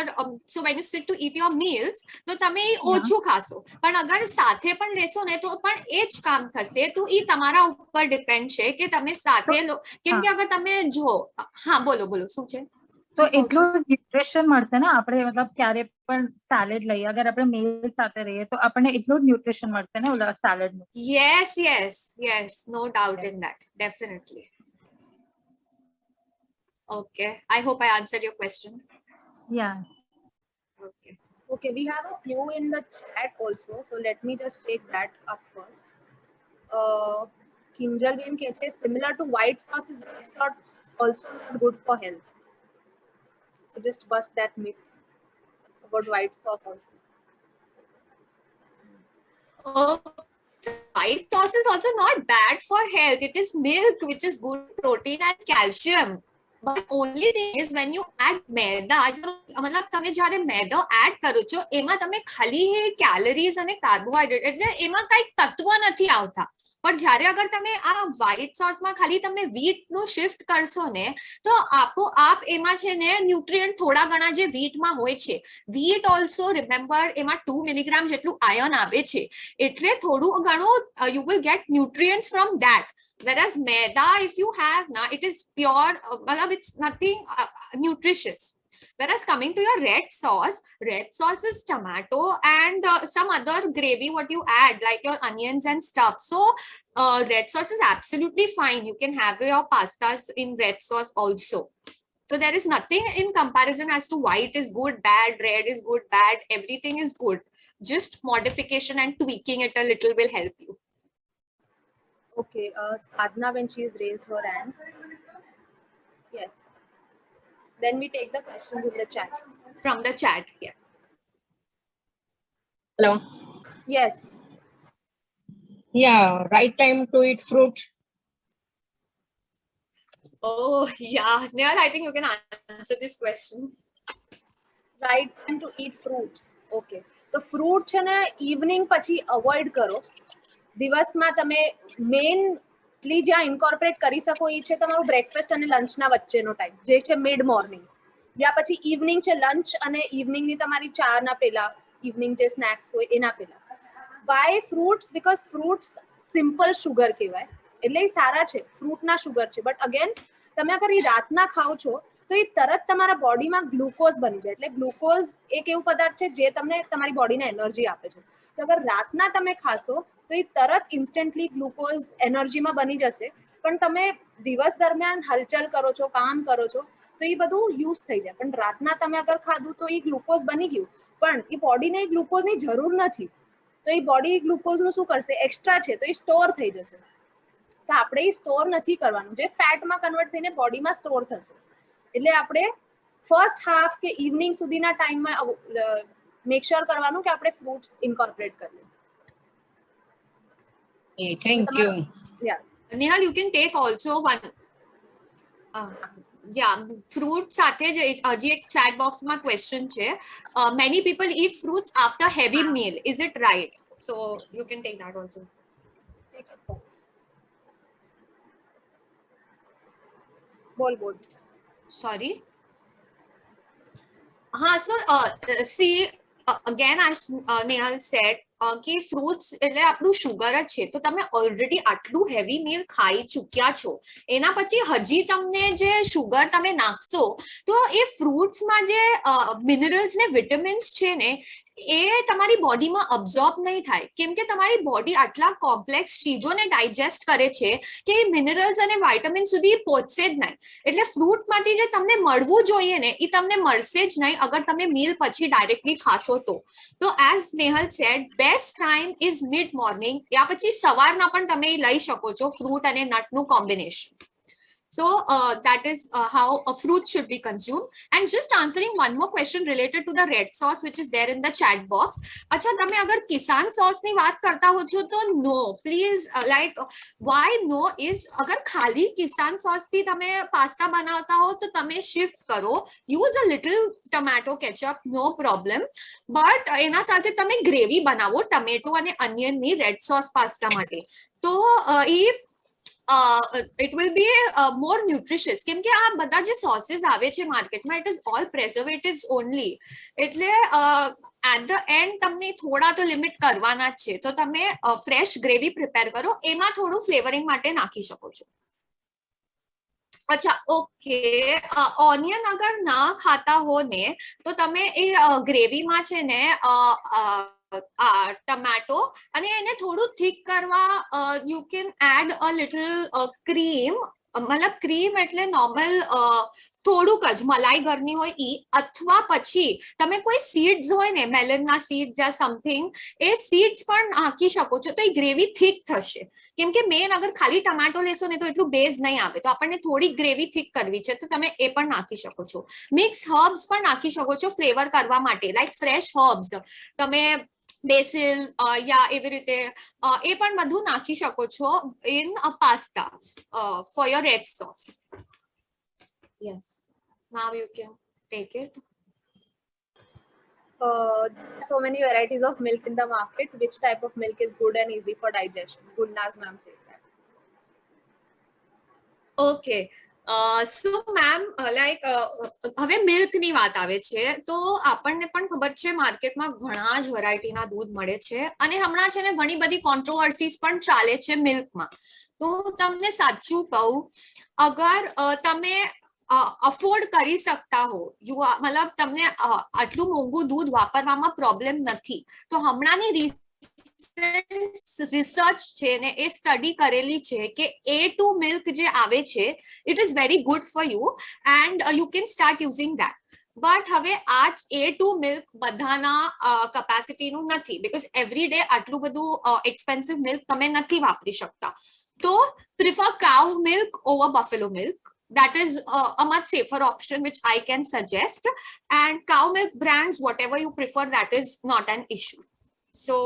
so when you sit to eat your meals તો તમે ઓછું ખાશો, પણ અગર સાથે પણ લેશો ને તો પણ એ જ કામ થશે. તો એ તમારા ઉપર ડિપેન્ડ છે કે તમે સાથે લો. કેમ કે અગર તમે જો, હા બોલો શું છે? તો એટલું ન્યુટ્રિશન મળશે ને આપણે, મતલબ ક્યારે પણ સેલેડ લઈએ અગર આપણે મીલ સાથે રહીએ તો આપણને એટલું જ ન્યુટ્રિશન મળશે ને ઓલા સેલેડ નું. Yes, no doubt in that, definitely. Okay, I hope I answered your question. Yeah. Okay, we have a few in the chat also, so let me just take that up first. Kinjal Bean says similar to white sauce is red sauce also not good for health. So just bust that myth about white sauce also. Oh, white sauce is also not bad for health. It is milk which is good protein and calcium. But only thing is when you add मैदा, मतलब તમે જ્યારે मैदा add કરો છો એમાં તમે ખાલી calories અને carbohydrate એટલે એમાં કઈ તત્વ નથી આવતા. પણ જ્યારે અગર તમે આ વ્હાઈટ સોસમાં ખાલી તમે વીટ નું શિફ્ટ કરશો ને તો આપોઆપ એમાં છે ને ન્યુટ્રિયન્ટ થોડા ઘણા જે વીટમાં હોય છે. વીટ ઓલ્સો રિમેમ્બર એમાં 2 મિલીગ્રામ જેટલું આયર્ન આવે છે, એટલે થોડું ઘણું you will get nutrients from that. Whereas maida, if you have na, it is pure, it's nothing nutritious. Whereas coming to your red sauce is tomato and some other gravy what you add like your onions and stuff. So red sauce is absolutely fine. You can have your pastas in red sauce also. So there is nothing in comparison as to white is good, bad, red is good, bad. Everything is good. Just modification and tweaking it a little will help you. Okay, Sadhna, when she has raised her hand. Yes. Then we take the questions in the chat. From the chat, yeah. Hello. Yes. Yeah, right time to eat fruit. Oh, yeah. Nehal, I think you can answer this question. Right time to eat fruits. Okay. તો fruit છે ને evening પછી avoid કરો. દિવસમાં તમે mainly જ્યાં incorporate કરી શકો એ છે તમારું બ્રેકફાસ્ટ અને લંચના વચ્ચેનો ટાઈમ જે છે મિડ મોર્નિંગ, યા પછી ઇવનિંગ છે લંચ અને ઇવનિંગની તમારી ચાના પહેલા, ઇવનિંગ જે સ્નેક્સ હોય એના પહેલા. Why fruits? Because fruits simple sugar કહેવાય એટલે એ સારા છે, ફ્રૂટના શુગર છે. બટ અગેન તમે અગર એ રાતના ખાઓ છો તો એ તરત તમારા બોડીમાં ગ્લુકોઝ બની જાય. એટલે ગ્લુકોઝ એક એવું પદાર્થ છે જે તમને તમારી બોડીને એનર્જી આપે છે. તો અગર રાતના તમે ખાશો તો એ તરત ઇન્સ્ટન્ટલી ગ્લુકોઝ એનર્જીમાં બની જશે, પણ તમે દિવસ દરમિયાન હલચલ કરો છો, કામ કરો છો તો એ બધું યુઝ થઈ જાય. પણ રાતના તમે અગર ખાધું તો એ ગ્લુકોઝ બની ગયું, પણ એ બોડીને ગ્લુકોઝની જરૂર નથી. તો એ બોડી ગ્લુકોઝનું શું કરશે? એક્સ્ટ્રા છે તો એ સ્ટોર થઈ જશે. તો આપણે એ સ્ટોર નથી કરવાનું, જે ફેટમાં કન્વર્ટ થઈને બોડીમાં સ્ટોર થશે. એટલે આપણે ફર્સ્ટ હાફ કે ઇવનિંગ સુધીના ટાઈમમાં મેક શ્યોર કરવાનું કે આપણે ફ્રૂટ્સ ઇન્કોર્પોરેટ કરીએ. Thank you. Yeah. Nehal, you can take also one. Fruit સાથે જ હજી એક ચેટ બોક્સમાં ક્વેશ્ચન છે, many people eat fruits after heavy meal, is it right? So you can take that also. બોલ. Sorry. So see, again as Nehal said કે fruits એટલે આપણું શુગર જ છે, તો તમે ઓલરેડી આટલું હેવી મીલ ખાઈ ચૂક્યા છો, એના પછી હજી તમને જે શુગર તમે નાખશો તો એ ફ્રૂટ્સમાં જે મિનરલ્સ ને વિટામિન્સ છે ને એ તમારી બોડીમાં અબ્ઝોર્બ નહીં થાય, કેમ કે તમારી બોડી આટલા કોમ્પ્લેક્સ ચીજોને ડાયજેસ્ટ કરે છે કે મિનરલ્સ અને વિટામિન સુધી પહોંચશે જ નહીં. એટલે ફ્રૂટમાંથી જે તમને મળવું જોઈએ ને એ તમને મળશે જ નહીં અગર તમે મીલ પછી ડાયરેક્ટલી ખાશો તો. તો as Nehal said, best time is mid morning, યા પછી સવારના પણ તમે લઈ શકો છો ફ્રૂટ અને નટનું combination. So that is how a fruit should be consumed. And just answering one more question related to the red sauce which is there in the chat box. अच्छा, તમે અગર કિસાન sauce ની વાત કરતા હો છો તો no, please, like why no is, અગર ખાલી કિસાન sauce થી તમે પાસ્તા બનાવતા હો તો તમે shift કરો, use a little tomato ketchup, no problem, but એના સાથે તમે ગ્રેવી બનાવો ટમેટો અને અનિયન ની રેડ સોસ પાસ્તા માટે, તો એ it will be more nutritious, કેમ કે આ બધા જે સોસીસ આવે છે માર્કેટમાં, it is all preservatives only, એટલે at the end તમને થોડા તો લિમિટ કરવાના જ છે, તો તમે ફ્રેશ ગ્રેવી પ્રિપેર કરો, એમાં થોડું ફ્લેવરિંગ માટે નાખી શકો છો. અચ્છા, ઓકે, ઓનિયન અગર ના ખાતા હો ને તો તમે એ ગ્રેવીમાં છે ને ટમાટો અને એને થોડું થીક કરવા you can add a little cream, મતલબ ક્રીમ એટલે નોર્મલ થોડુંક જ મલાઈ ઘરની હોય ઈ, અથવા પછી તમે કોઈ સીડ્સ હોય ને, મેલનના સીડ્સ યા સમથિંગ, એ સીડ્સ પણ નાખી શકો છો, તો એ ગ્રેવી થીક થશે. કેમ કે મેન અગર ખાલી ટમાટો લેશો ને તો એટલું બેઝ નહીં આવે, તો આપણને થોડી ગ્રેવી થીક કરવી છે તો તમે એ પણ નાખી શકો છો. મિક્સ હર્બ્સ પણ નાખી શકો છો ફ્લેવર કરવા માટે, લાઈક ફ્રેશ હર્બ્સ તમે બેસિલ યા એવી રીતે એ પણ બધું નાખી શકો છો in pasta for your red sauce. Yes, now you can take it. So many varieties of milk in the market. Which type of milk is good and easy for digestion? Gulnaz ma'am says that. Okay. So ma'am, like હવે milk ની વાત આવે છે તો આપણને પણ ખબર છે માર્કેટમાં ઘણા જ વેરાયટીના દૂધ મળે છે, અને હમણાં છે ને ઘણી બધી કોન્ટ્રોવર્સીસ પણ ચાલે છે મિલ્કમાં. તો તમને સાચું કહું, અગર તમે અફોર્ડ કરી શકતા હો, મતલબ તમને આટલું મોંઘું દૂધ વાપરવામાં પ્રોબ્લેમ નથી, તો હમણાંની રિસર્ચ છે ને એ સ્ટડી કરેલી છે કે A2 મિલ્ક જે આવે છે it is very good for you and you can start using that. But હવે આ A2 મિલ્ક બધાના કેપેસિટીનું નથી, બીકોઝ એવરી ડે આટલું બધું એક્સપેન્સિવ મિલ્ક તમે નથી વાપરી શકતા. તો prefer cow milk over Buffalo milk. That is a much safer option which I can suggest, and cow milk brands, whatever you prefer, that is not an issue. So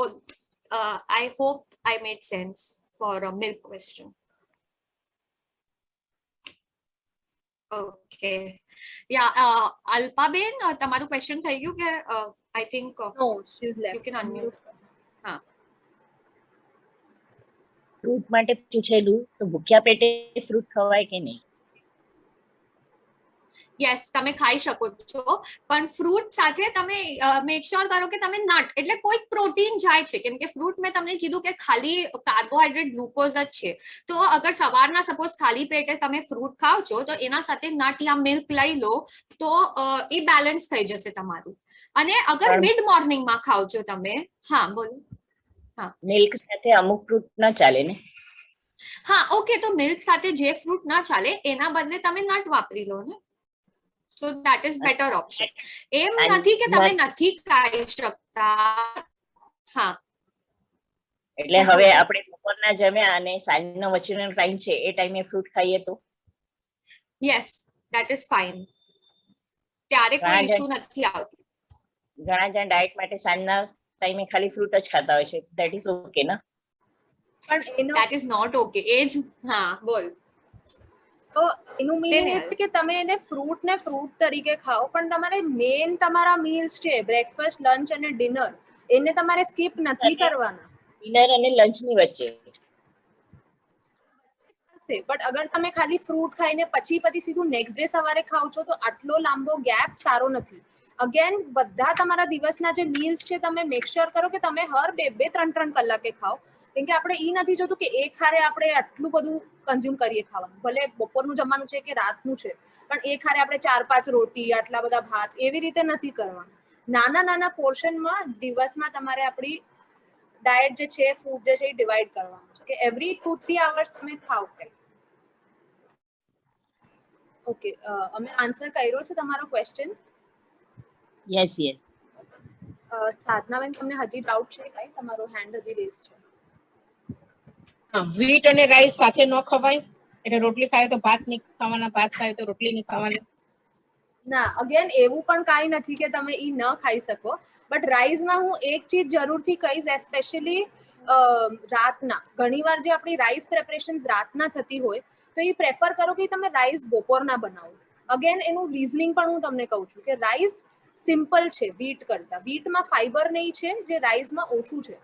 I hope I made sense for a milk question. Okay, yeah, Alpa Ben, તમારું question થઈ ગયું કે I think No, she's left. you can unmute. હા, fruit માટે પૂછેલું તો ભૂખ્યા પેટે fruit ખવાય કે નહીં? યસ, તમે ખાઈ શકો છો, પણ ફ્રૂટ સાથે તમે મેક શ્યોર કરો કે તમે નટ એટલે કોઈક પ્રોટીન જાય છે, કેમ કે ફ્રૂટ મેં તમને કીધું કે ખાલી કાર્બોહાઈડ્રેટ ગ્લુકોઝ જ છે, તો અગર સવારના સપોઝ ખાલી પેટે તમે ફ્રૂટ ખાવ છો તો એના સાથે નટ યા મિલ્ક લઈ લો તો એ બેલેન્સ થઈ જશે તમારું. અને અગર મિડ મોર્નિંગમાં ખાવ છો તમે, હા બોલો. મિલ્ક સાથે અમુક ફ્રૂટ ન ચાલે ને? હા, ઓકે, તો મિલ્ક સાથે જે ફ્રૂટ ના ચાલે એના બદલે તમે નટ વાપરી લો ને, so that is better option. એમ નથી કે તમે નથી ખાઈ શકતા. હા, એટલે હવે આપણે બપોરના જમ્યા અને સાંજનો વચ્ચેનો ટાઈમ છે એ ટાઈમે ફ્રૂટ ખાઈએ તો? yes, that is fine. ત્યારે કોઈ ઇશ્યુ નથી આવતો. ઘણા જણ ડાયટ માટે સાંજના ટાઈમે ખાલી ફ્રૂટ જ ખાતા હોય છે, ધેટ ઇઝ ઓકે ના? પણ એનો that is not okay. એજ, હા બોલ. તો એનું મીનિંગ એ છે કે તમે એને ફ્રૂટ ને ફ્રૂટ તરીકે ખાઓ, પણ તમારે મેઇન તમારા મીલ્સ છે બ્રેકફાસ્ટ, લંચ અને ડિનર, એને તમારે સ્કીપ નથી કરવાના. ડિનર અને લંચ ની વચ્ચે. બટ અગર તમે ખાલી ફ્રૂટ ખાઈને પછી સીધું નેક્સ્ટ ડે સવારે ખાવ છો તો આટલો લાંબો ગેપ સારો નથી. અગેન બધા તમારા દિવસના જે મીલ્સ છે તમે મેક શ્યોર કરો કે તમે હર 2-3 કલાકે ખાઓ, કેમ કે આપણે ઈ નથી જોતું કે એક હારે આપણે આટલું બધું કન્ઝ્યુમ કરીએ ખાવાનું, ભલે બપોરનું જમવાનું છે કે રાતનું છે, પણ એક હારે આપણે 4-5 રોટી, આટલા બધા ભાત એવી રીતે નથી કરવાનું. નાના પોર્શનમાં દિવસમાં તમારે આપણી ડાયટ જે છે, ફૂડ જે છે એ ડિવાઈડ કરવાનું છે કે એવરી 2-3 અવર્સ તમે ખાઓ. ઓકે, અમે આન્સર કર્યો છે તમારો ક્વેશ્ચન? યસ. સાધનાબેન, તમને હજી ડાઉટ છે કઈ? તમારો હેન્ડ હજી રેઝ છે. વીટ અને રાઈસ સાથે ન ખવાય, એટલે રોટલી ખાય તો ભાત નહીં ખાવાના, ભાત ખાય તો રોટલી નહીં ખાવાની? ના, અગેન એવું પણ કાંઈ નથી કે તમે ઈ ન ખાઈ શકો, બટ રાઈસમાં હું એક ચીજ જરૂરથી કહીશ, એસ્પેશિયલી રાતના. ઘણીવાર જે આપણી રાઈસ પ્રેપરેશન્સ રાતના થતી હોય તો એ પ્રેફર કરો કે તમે રાઈસ બપોરના બનાવો. અગેન એનું રીઝનિંગ પણ હું તમને કહું છું કે રાઈસ સિમ્પલ છે વીટ કરતા. વીટમાં ફાઈબર નહીં છે જે રાઈસમાં ઓછું છે.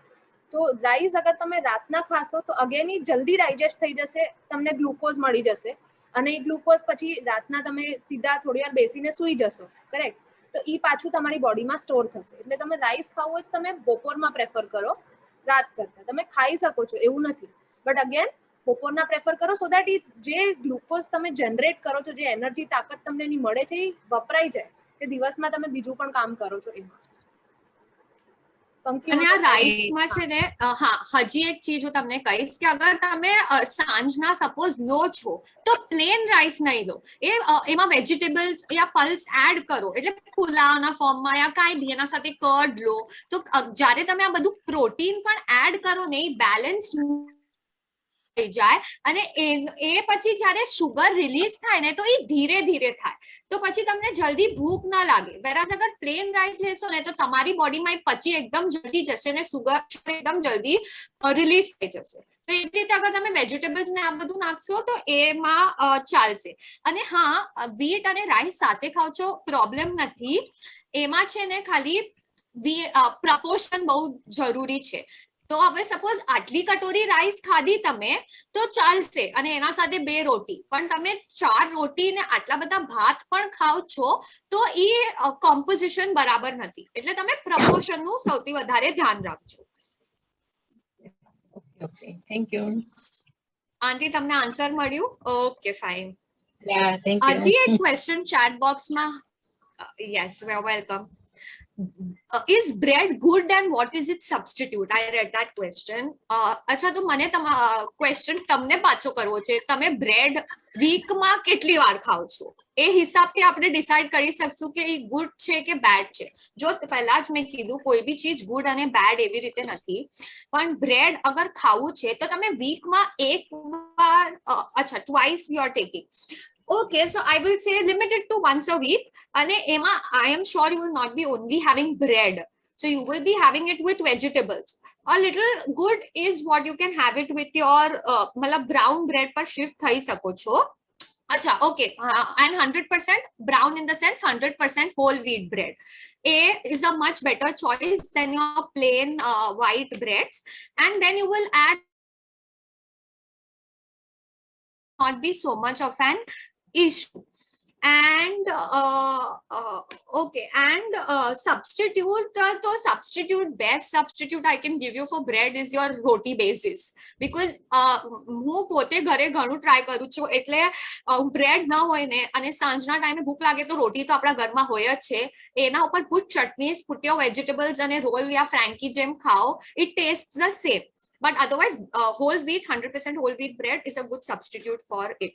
તો રાઈસ અગર તમે રાતના ખાશો તો અગેન ઈ જલ્દી ડાયજેસ્ટ થઈ જશે, તમને ગ્લુકોઝ મળી જશે, અને એ ગ્લુકોઝ પછી રાતના તમે સીધા થોડી વાર બેસીને સૂઈ જશો, કરેક્ટ? તો ઈ પાછું તમારી બોડીમાં સ્ટોર થશે. એટલે તમે રાઈસ ખાવું હોય તો તમે બપોરમાં પ્રેફર કરો રાત કરતા. તમે ખાઈ શકો છો, એવું નથી, બટ અગેન બપોરના પ્રેફર કરો સો દેટ જે ગ્લુકોઝ તમે જનરેટ કરો છો, જે એનર્જી તાકાત તમને એની મળે છે એ વપરાઈ જાય, કે દિવસમાં તમે બીજું પણ કામ કરો છો એમાં. અને આ રાઈસમાં છે ને, હા, હજી એક ચીજ હું તમને કહીશ કે અગર તમે સાંજના સપોઝ લો છો તો પ્લેન રાઈસ નહીં લો, એમાં વેજીટેબલ્સ યા પલ્સ એડ કરો, એટલે પુલાવના ફોર્મમાં યા કાંઈ બી એના સાથે કર્ડ લો, તો જ્યારે તમે આ બધું પ્રોટીન પણ એડ કરો ને એ બેલેન્સ થઈ જાય, અને એ પછી જ્યારે શુગર રિલીઝ થાય ને તો એ ધીરે ધીરે થાય, તો પછી તમને જલ્દી ભૂખ ના લાગે. વેરાઝ અગર પ્લેન રાઈસ લેશો ને તો તમારી બોડીમાં એ પછી એકદમ જલ્દી જશે ને શુગર એકદમ જલ્દી રિલીઝ થઈ જશે. તો એવી રીતે અગર તમે વેજીટેબલ્સ ને આ બધું નાખશો તો એમાં ચાલશે. અને હા, વીટ અને રાઈસ સાથે ખાવ છો પ્રોબ્લેમ નથી, એમાં છે ને ખાલી પ્રપોર્શન બહુ જરૂરી છે. તો હવે સપોઝ આટલી કટોરી રાઈસ ખાધી તમે તો ચાલશે, અને એના સાથે 2 રોટી, પણ તમે 4 રોટી ને આટલા બધા ભાત પણ ખાવ છો તો એ કોમ્પોઝિશન બરાબર નથી. એટલે તમે પ્રપોર્શન નું સૌથી વધારે ધ્યાન રાખજો. Okay, thank you. આંટી, તમને આન્સર મળ્યું? Okay, fine. Thank you. હજી એક ક્વેશ્ચન ચેટ બોક્સમાં. Yes, welcome. Is bread good and what is its substitute? I read that question. અચ્છા, તો મને ક્વેશ્ચન તમને પાછો કરવો છે. તમે બ્રેડ વીકમાં કેટલી વાર ખાવ છો? એ હિસાબથી આપણે ડિસાઈડ કરી શકશું કે એ ગુડ છે કે બેડ છે. જો પહેલા જ મેં કીધું, કોઈ બી ચીજ ગુડ અને બેડ એવી રીતે નથી, પણ બ્રેડ અગર ખાવું છે તો તમે વીકમાં એક વાર, અચ્છા, twice you are taking. Okay, so I will say limited to once a week. And Emma, I am sure you will not be only having bread. So you will be having it with vegetables. A little good is what you can have it with your brown bread per shift thai sako cho. Acha, okay. And 100% brown in the sense 100% whole wheat bread. A is a much better choice than your plain white breads. And then you will add not be so much of an issue. And okay, and substitute, so substitute, best substitute I can give you for bread is your roti basis, because હું પોતે ઘરે ઘણું try કરું છું, એટલે bread ન હોય ને અને સાંજના ટાઈમે ભૂખ લાગે તો રોટી તો આપણા ઘરમાં હોય જ છે, એના ઉપર પુટ ચટનીઝ, પુટ યોર વેજીટેબલ્સ અને રોલ યા ફ્રેન્કી જેમ ખાઓ, it tastes the same. But otherwise, whole wheat, 100% whole wheat bread is a good substitute for it.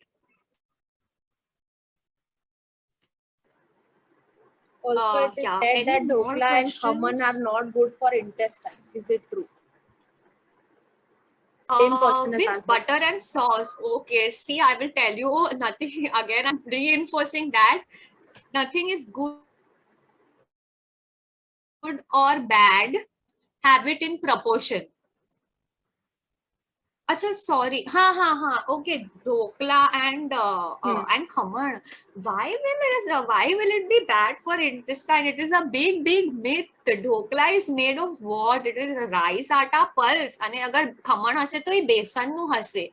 Also, it is said that dhokla and khaman are not good for intestine. Is it true? Same person has With asked butter and sauce. Okay, see, I will tell you nothing. Again, I'm reinforcing that nothing is good or bad. Have it in proportion. अच्छा sorry, हाँ okay, dhokla and and khaman, why will it be bad for intestine? It is a big myth. Dhokla is made of what? It is rice આટા pulse, અને અગર ખમણ હશે તો એ બેસનનું હશે.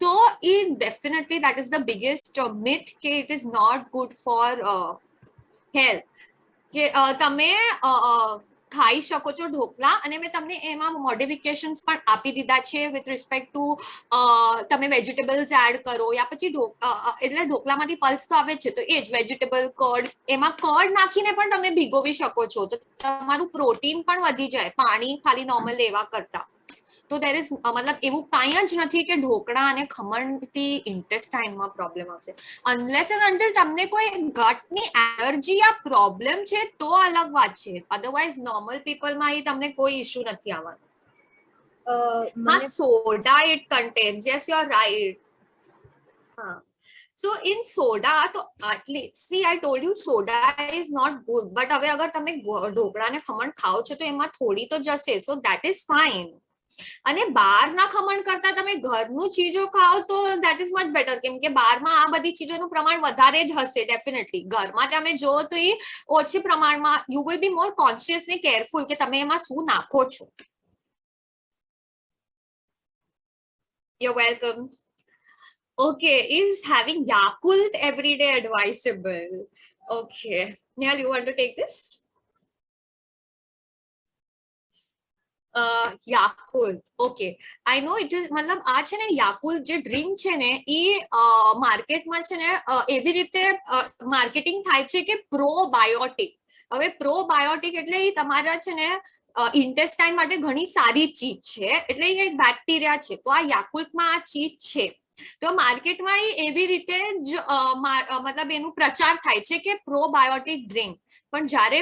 તો એ definitely that is the biggest myth કે it is not good for health. કે તમે ખાઈ શકો છો ઢોકલા, અને મેં તમને એમાં મોડિફિકેશન્સ પણ આપી દીધા છે વિથ રિસ્પેક્ટ ટુ તમે વેજીટેબલ્સ એડ કરો, યા પછી એટલે ઢોકલામાંથી પલ્સ તો આવે જ છે, તો એ જ વેજીટેબલ કર્ડ, એમાં કર્ડ નાખીને પણ તમે ભીગોવી શકો છો, તો તમારું પ્રોટીન પણ વધી જાય પાણી ખાલી નોર્મલ લેવા કરતા. તો દેર ઇઝ મતલબ એવું કાંઈ જ નથી કે ઢોકળા અને ખમણથી ઇન્ટેસ્ટાઇનમાં પ્રોબ્લેમ આવશે, અનલેસ એન્ડ અન્ટિલ તમને કોઈ ગટની એલર્જી યા પ્રોબ્લેમ છે તો અલગ વાત છે, અધરવાઇઝ નોર્મલ પીપલમાં એ તમને કોઈ ઇશ્યુ નથી આવવાનો. હા, soda it contains, yes you are right. હા, so in soda, તો આટલી see I told you soda is not good, but હવે અગર તમે ઢોકળા ને ખમણ ખાઓ છો તો એમાં થોડી તો જશે, so that is fine. અને બહારના ખમણ કરતા તમે ઘરનું ચીજો ખાઓ તો that is much better, કેમ કે બહારમાં આ બધી ચીજોનું પ્રમાણ વધારે જ હશે ડેફિનેટલી. ઘરમાં તમે જો તો એ ઓછી પ્રમાણમાં, you will be more conscious and careful કે તમે એમાં શું નાખો છો. You're welcome. Okay, is having Yakult every day advisable? Okay, Nehal, you want to take this? Yakult, okay, I know it is, મતલબ આ છે ને Yakult જે ડ્રિંક છે ને એ માર્કેટમાં છે ને એવી રીતે માર્કેટિંગ થાય છે કે પ્રોબાયોટિક. હવે પ્રોબાયોટિક એટલે એ તમારા છે ને ઇન્ટેસ્ટાઇન માટે ઘણી સારી ચીજ છે, એટલે એ એક બેક્ટેરિયા છે, તો આ યાકુલ્ટમાં આ ચીજ છે. તો માર્કેટમાં એવી રીતે જ મતલબ એનું પ્રચાર થાય છે કે પ્રોબાયોટિક ડ્રિંક, પણ જ્યારે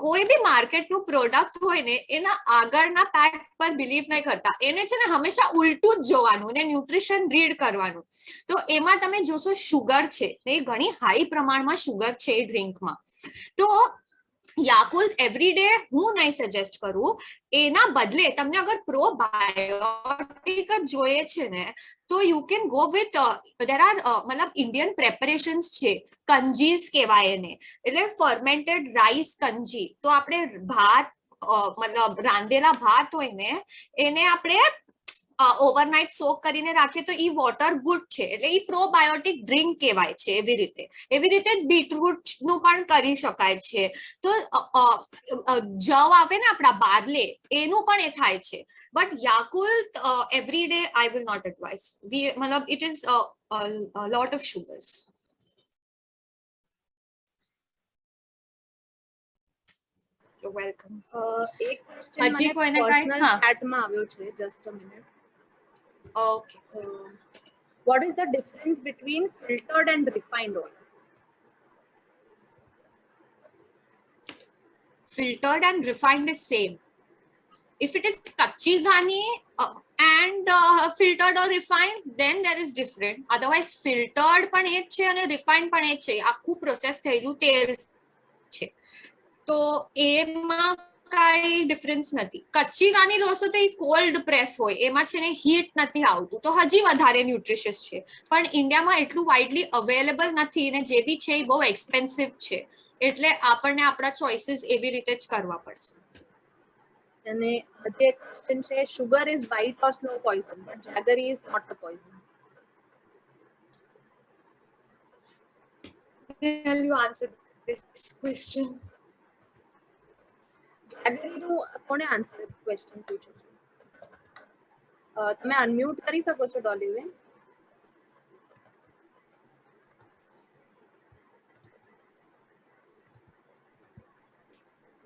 કોઈ બી માર્કેટનું પ્રોડક્ટ હોય ને એના આગળના પેક પર બિલીવ નહીં કરતા, એને છે ને હંમેશા ઉલટું જ જોવાનું અને ન્યુટ્રિશન રીડ કરવાનું. તો એમાં તમે જોશો શુગર છે, એ ઘણી હાઈ પ્રમાણમાં શુગર છે એ ડ્રિંકમાં. તો યાકુલ્ટ એવરી ડે હું નહીં સજેસ્ટ કરું, એના બદલે તમને અગર પ્રોબાયોટિક જ જોઈએ છે ને તો you can go with there are મતલબ ઇન્ડિયન પ્રેપરેશન્સ છે, કંજીસ કહેવાય એને, એટલે ફર્મેન્ટેડ રાઈસ કંજી. તો આપણે ભાત મતલબ રાંધેલા ભાત હોય ને એને આપણે ઓવરનાઇટ સોક કરીને રાખીએ તો ઈ વોટર ગુડ છે, એટલે ઈ પ્રોબાયોટિક ડ્રિંક કહેવાય છે. એવી રીતે બીટરૂટ નું પણ કરી શકાય છે. તો જવ આવે ને આપણા બાર્લે, એનું પણ એ થાય છે, but Yakult every day I will not advise. મતલબ it is lot of sugars. You're welcome. એક ક્વેશ્ચન હજી કોઈને કાંઈ? પર્સનલ હા. ચેટમાં આવ્યો છે, just a minute. Okay. What is the difference between filtered and refined oil? Filtered and refined is same. If it is kachi ghani and filtered or refined, then there is different. Otherwise filtered પણ એ જ છે અને refined પણ એ જ છે, આખું process થયેલું તેલ છે, તો એમાં કાંઈ ડિફરન્સ નથી. કચ્ચી ગાની લોસો તો એ કોલ્ડ પ્રેસ હોય, એમાં છે ને હીટ નથી આવતું, તો હજી વધારે ન્યુટ્રિશિયસ છે, પણ ઇન્ડિયામાં એટલું વાઇડલી અવેલેબલ નથી, અને જે બી છે એ બહુ એક્સપેન્સિવ છે, એટલે આપણને આપણા ચોઇસીસ એવી રીતે જ કરવા પડશે. અને હજી એક ક્વેશ્ચન છે, sugar is white or slow poison, but jaggery is not a poison. Will you answer this question? jaggery નું કોણે આન્સર ક્વેશ્ચન પૂછ્યું છે? તમે અનમ્યુટ કરી શકો છો ડોલીબેન?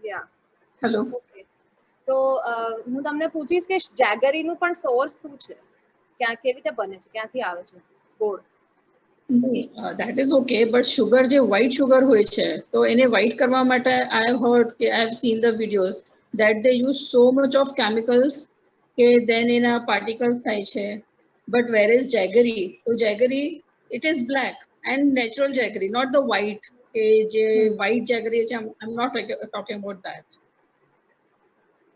યા હેલો. ઓકે, તો હું તમને પૂછીશ કે જેગરીનું પણ સોર્સ શું છે, કેવી રીતે બને છે, ક્યાંથી આવે છે ગોળ? That is okay, but sugar જે white sugar હોય છે તો એને white કરવા માટે I have heard કે I have seen the videos that they use so much of chemicals કે then એના particles થાય છે, but whereas jaggery, તો jaggery it is black and natural jaggery, not the white કે જે white jaggery છે. I'm not talking about that.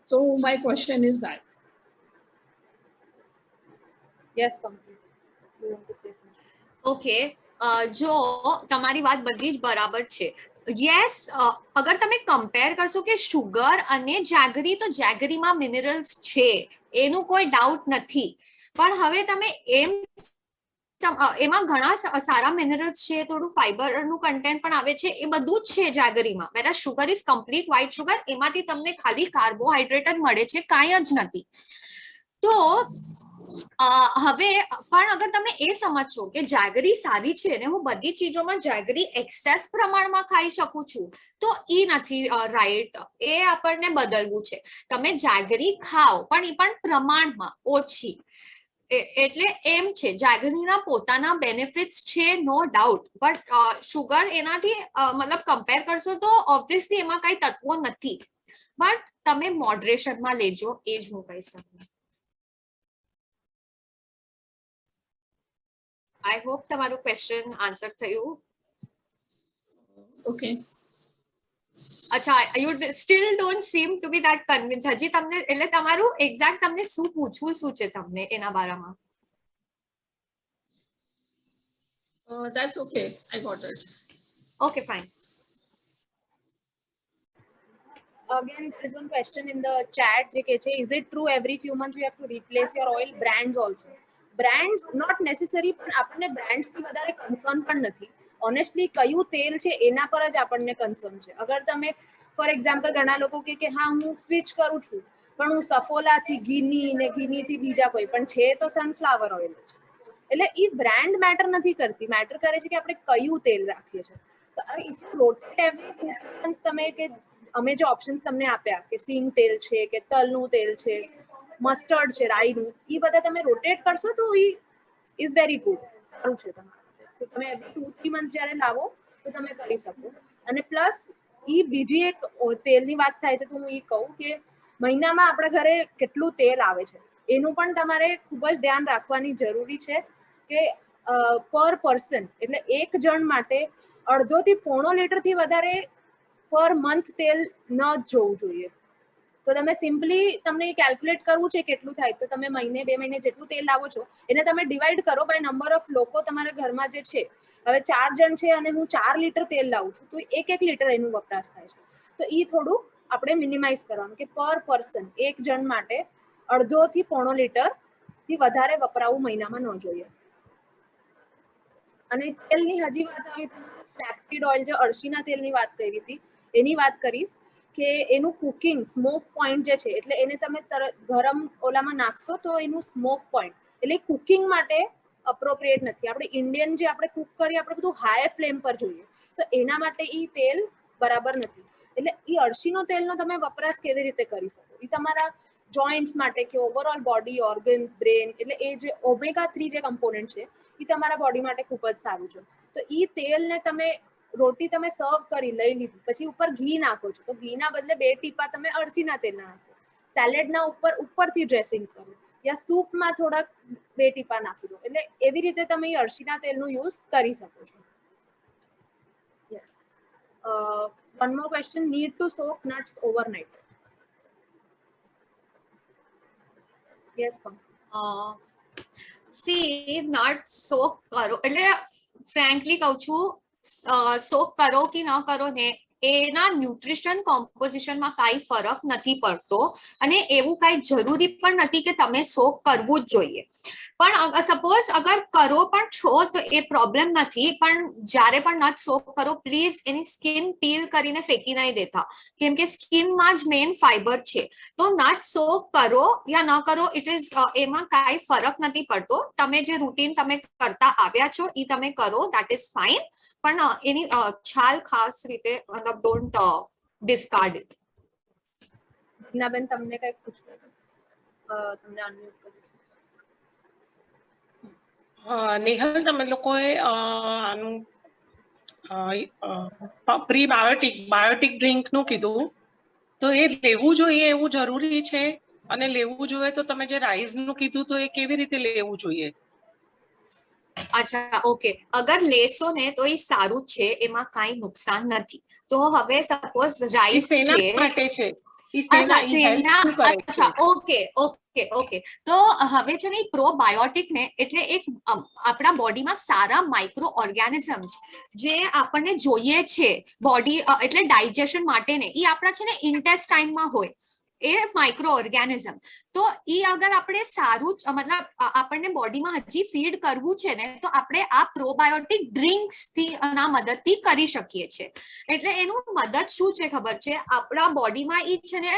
So my question is that yes complete. Okay, જો તમારી વાત બધી જ બરાબર છે. યસ, અગર તમે કમ્પેર કરશો કે શુગર અને જેગરી, તો જેગરીમાં મિનરલ્સ છે, એનું કોઈ ડાઉટ નથી. પણ હવે તમે એમાં ઘણા સારા મિનરલ્સ છે, થોડું ફાઈબરનું કન્ટેન્ટ પણ આવે છે, એ બધું જ છે જેગરીમાં. વેરા sugar is complete white sugar, એમાંથી તમને ખાલી કાર્બોહાઈડ્રેટ જ મળે છે, કાંઈ જ નથી. તો હવે પણ અગર તમે એ સમજશો કે જેગરી સારી છે ને હું બધી ચીજોમાં જેગરી એક્સેસ પ્રમાણમાં ખાઈ શકું છું, તો એ નથી રાઈટ. એ આપણને બદલવું છે. તમે જેગરી ખાઓ પણ એ પણ પ્રમાણમાં, ઓછી. એટલે એમ છે, જેગરીના પોતાના બેનિફિટ્સ છે, નો ડાઉટ. બટ શુગર એનાથી મતલબ કમ્પેર કરશો તો ઓબ્વિયસલી એમાં કઈ તત્વો નથી. બટ તમે મોડરેશનમાં લેજો, એ જ હું કહીશ તમને. આઈ હોપ તમારું ક્વેશ્ચન આન્સર થયું. ઓકે. અચ્છા, you steel don't sim two be that convince. હજી તમને એટલે તમારું એક્ઝેક્ટ તમને શું પૂછવું શું છે તમને એના બારામાં? That's okay. I got it. Okay, fine. Again, there is one question in the chat જે કે છે, is it true every few months you have to replace your oil? Brands also. Brands not necessary, પણ આપણને brands થી વધારે concern પણ નથી. Honestly કયું તેલ છે એના પર જ આપણને કન્સર્ન છે. અગર તમે ફોર એક્ઝામ્પલ ઘણા લોકો કે હા હું સ્વિચ કરું છું પણ હું સફોલાથી ઘીની ને ઘીનીથી બીજા કોઈ, પણ છે તો સનફ્લાવર ઓઇલ છે. એટલે એ બ્રાન્ડ મેટર નથી કરતી, મેટર કરે છે કે આપણે કયું તેલ રાખીએ છીએ. તો if you rotate every 2 months, તમે કે અમે જે ઓપ્શન્સ તમને આપ્યા કે સિંગ તેલ છે કે તલનું તેલ છે, મસ્ટર્ડ છે, રાઈનું, એ બધા તમે રોટેટ કરશો તો એ ઇઝ વેરી ગુડ, સારું છે તમારા માટે. તો તમે 2-3 months જ્યારે લાવો તો તમે કરી શકો. અને પ્લસ એ બીજી એક તેલની વાત થાય છે તો હું એ કહું કે મહિનામાં આપણા ઘરે કેટલું તેલ આવે છે એનું પણ તમારે ખૂબ જ ધ્યાન રાખવાની જરૂરી છે કે પર પર્સન એટલે એક જણ માટે 1.5 થી 1.5 લીટરથી વધારે પર મંથ તેલ ન જોવું જોઈએ. તો તમે સિમ્પલી તમને કેલ્ક્યુલેટ કરવું છે કેટલું થાય, તો તમે મહિને 2 મહિને જેટલું તેલ લાવો છો એને તમે ડિવાઈડ કરો બાય નંબર ઓફ લોકો તમારા ઘરમાં જે છે. હવે 4 જણ છે અને હું 4 લીટર તેલ લાવું છું તો 1 લીટર એનું વપરાશ થાય છે. તો એ થોડું આપણે મિનિમાઇઝ કરવાનું કે પર પર્સન એક જણ માટે 1.5 થી 1.5 લીટર થી વધારે વપરાવું મહિનામાં ન જોઈએ. અને તેલની હજી વાત આવી ફ્લેક્સીડ ઓઇલ, જે અળસીના તેલની વાત કરી હતી એની વાત કરીશ કે એનું કુકિંગ સ્મોક પોઈન્ટ જે છે, એટલે એને તમે ગરમ ઓલામાં નાખશો તો એનું સ્મોક પોઈન્ટ એટલે કુકિંગ માટે અપ્રોપ્રિએટ નથી. આપણે ઇન્ડિયન જે આપણે કુક કરીએ આપણે બધું હાઈ ફ્લેમ પર જોઈએ, તો એના માટે એ તેલ બરાબર નથી. એટલે એ અળસીનો તેલનો તમે વપરાશ કેવી રીતે કરી શકો? એ તમારા જોઈન્ટ્સ માટે કે ઓવરઓલ બોડી ઓર્ગન્સ, બ્રેન, એટલે એ જે ઓમેગા 3 જે કમ્પોનન્ટ છે એ તમારા બોડી માટે ખૂબ જ સારું છે. તો એ તેલને તમે રોટી તમે સર્વ કરી લઈ લીધી પછી ઉપર ઘી નાખો છો, તો ઘીના બદલે 2 ટીપા તમે અળસીના તેલના નાખો. સેલેડના ઉપરથી ડ્રેસિંગ કરો યા સૂપમાં થોડાક 2 ટીપા નાખી દો. એટલે એવી રીતે તમે એ અળસીના તેલનો યુઝ કરી શકો છો. Yes. One more question, need to soak nuts overnight? Yes, C nut soak કરો એટલે ફ્રેન્કલી કહું છું, સોક કરો કે ન કરો ને એના ન્યુટ્રિશન કોમ્પોઝિશનમાં કાંઈ ફરક નથી પડતો અને એવું કાંઈ જરૂરી પણ નથી કે તમે સોક કરવું જ જોઈએ. પણ સપોઝ અગર કરો પણ છો તો એ પ્રોબ્લેમ નથી, પણ જ્યારે પણ નટ સોક કરો પ્લીઝ એની સ્કિન પીલ કરીને ફેંકી નહીં દેતા, કેમ કે સ્કિનમાં જ મેઇન ફાઈબર છે. તો નટ સોક કરો યા ન કરો ઇટ ઇઝ એમાં કાંઈ ફરક નથી પડતો. તમે જે રૂટીન તમે કરતા આવ્યા છો એ તમે કરો, દેટ ઇઝ ફાઇન. પણ એની છાલ ખાસ રીતે મતલબ ડોન્ટ ડિસ્કાર્ડ ઇટ. બેન તમને કંઈક પૂછવું હતું? તમને અનમ્યુટ કરી છે. નેહલ, તમે લોકોએ આનું બાયોટિક ડ્રિંક નું કીધું, તો એ લેવું જોઈએ એવું જરૂરી છે? અને લેવું જોઈએ તો તમે જે રાઈસ નું કીધું તો એ કેવી રીતે લેવું જોઈએ? અચ્છા, ઓકે. અગર લેશો ને તો એ સારું છે, એમાં કાંઈ નુકસાન નથી. તો હવે સપોઝ રાઈસ છે, ઈ શેના ઈ હેલ્પ શું કરે છે? અચ્છા, ઓકે. તો હવે છે ને પ્રોબાયોટિક ને એટલે એક આપણા બોડીમાં સારા માઇક્રો ઓર્ગેનિઝમ્સ જે આપણને જોઈએ છે બોડી એટલે ડાયજેશન માટે ને એ આપણા છે ને ઇન્ટેસ્ટાઇનમાં હોય એ માઇક્રો ઓર્ગેનિઝમ. તો એ અગર આપણે સારું મતલબ આપણને બોડીમાં હજી ફીડ કરવું છે ને તો આપણે આ પ્રોબાયોટિક ડ્રિંક્સ થી ના મદદથી કરી શકીએ છીએ. એટલે એનું મદદ શું છે ખબર છે, આપણા બોડીમાં એ છે ને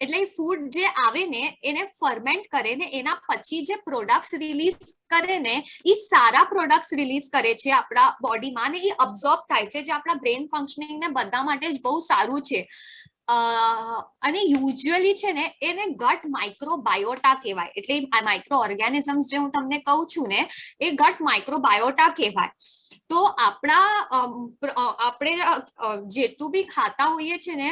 એટલે ફૂડ જે આવે ને એને ફર્મેન્ટ કરે ને એના પછી જે પ્રોડક્ટ્સ રિલીઝ કરે ને એ સારા પ્રોડક્ટ્સ રિલીઝ કરે છે આપણા બોડીમાં ને એ અબ્ઝોર્બ થાય છે જે આપણા બ્રેન ફંક્શનિંગ ને બધા માટે જ બહુ સારું છે. અને યુઝ્યુઅલી છે ને એને ગટ માઇક્રોબાયોટા કહેવાય. એટલે માઇક્રો ઓર્ગેનિઝમ્સ જે હું તમને કહું છું ને એ ગટ માઇક્રોબાયોટા કહેવાય. તો આપણે જેટલું બી ખાતા હોઈએ છે ને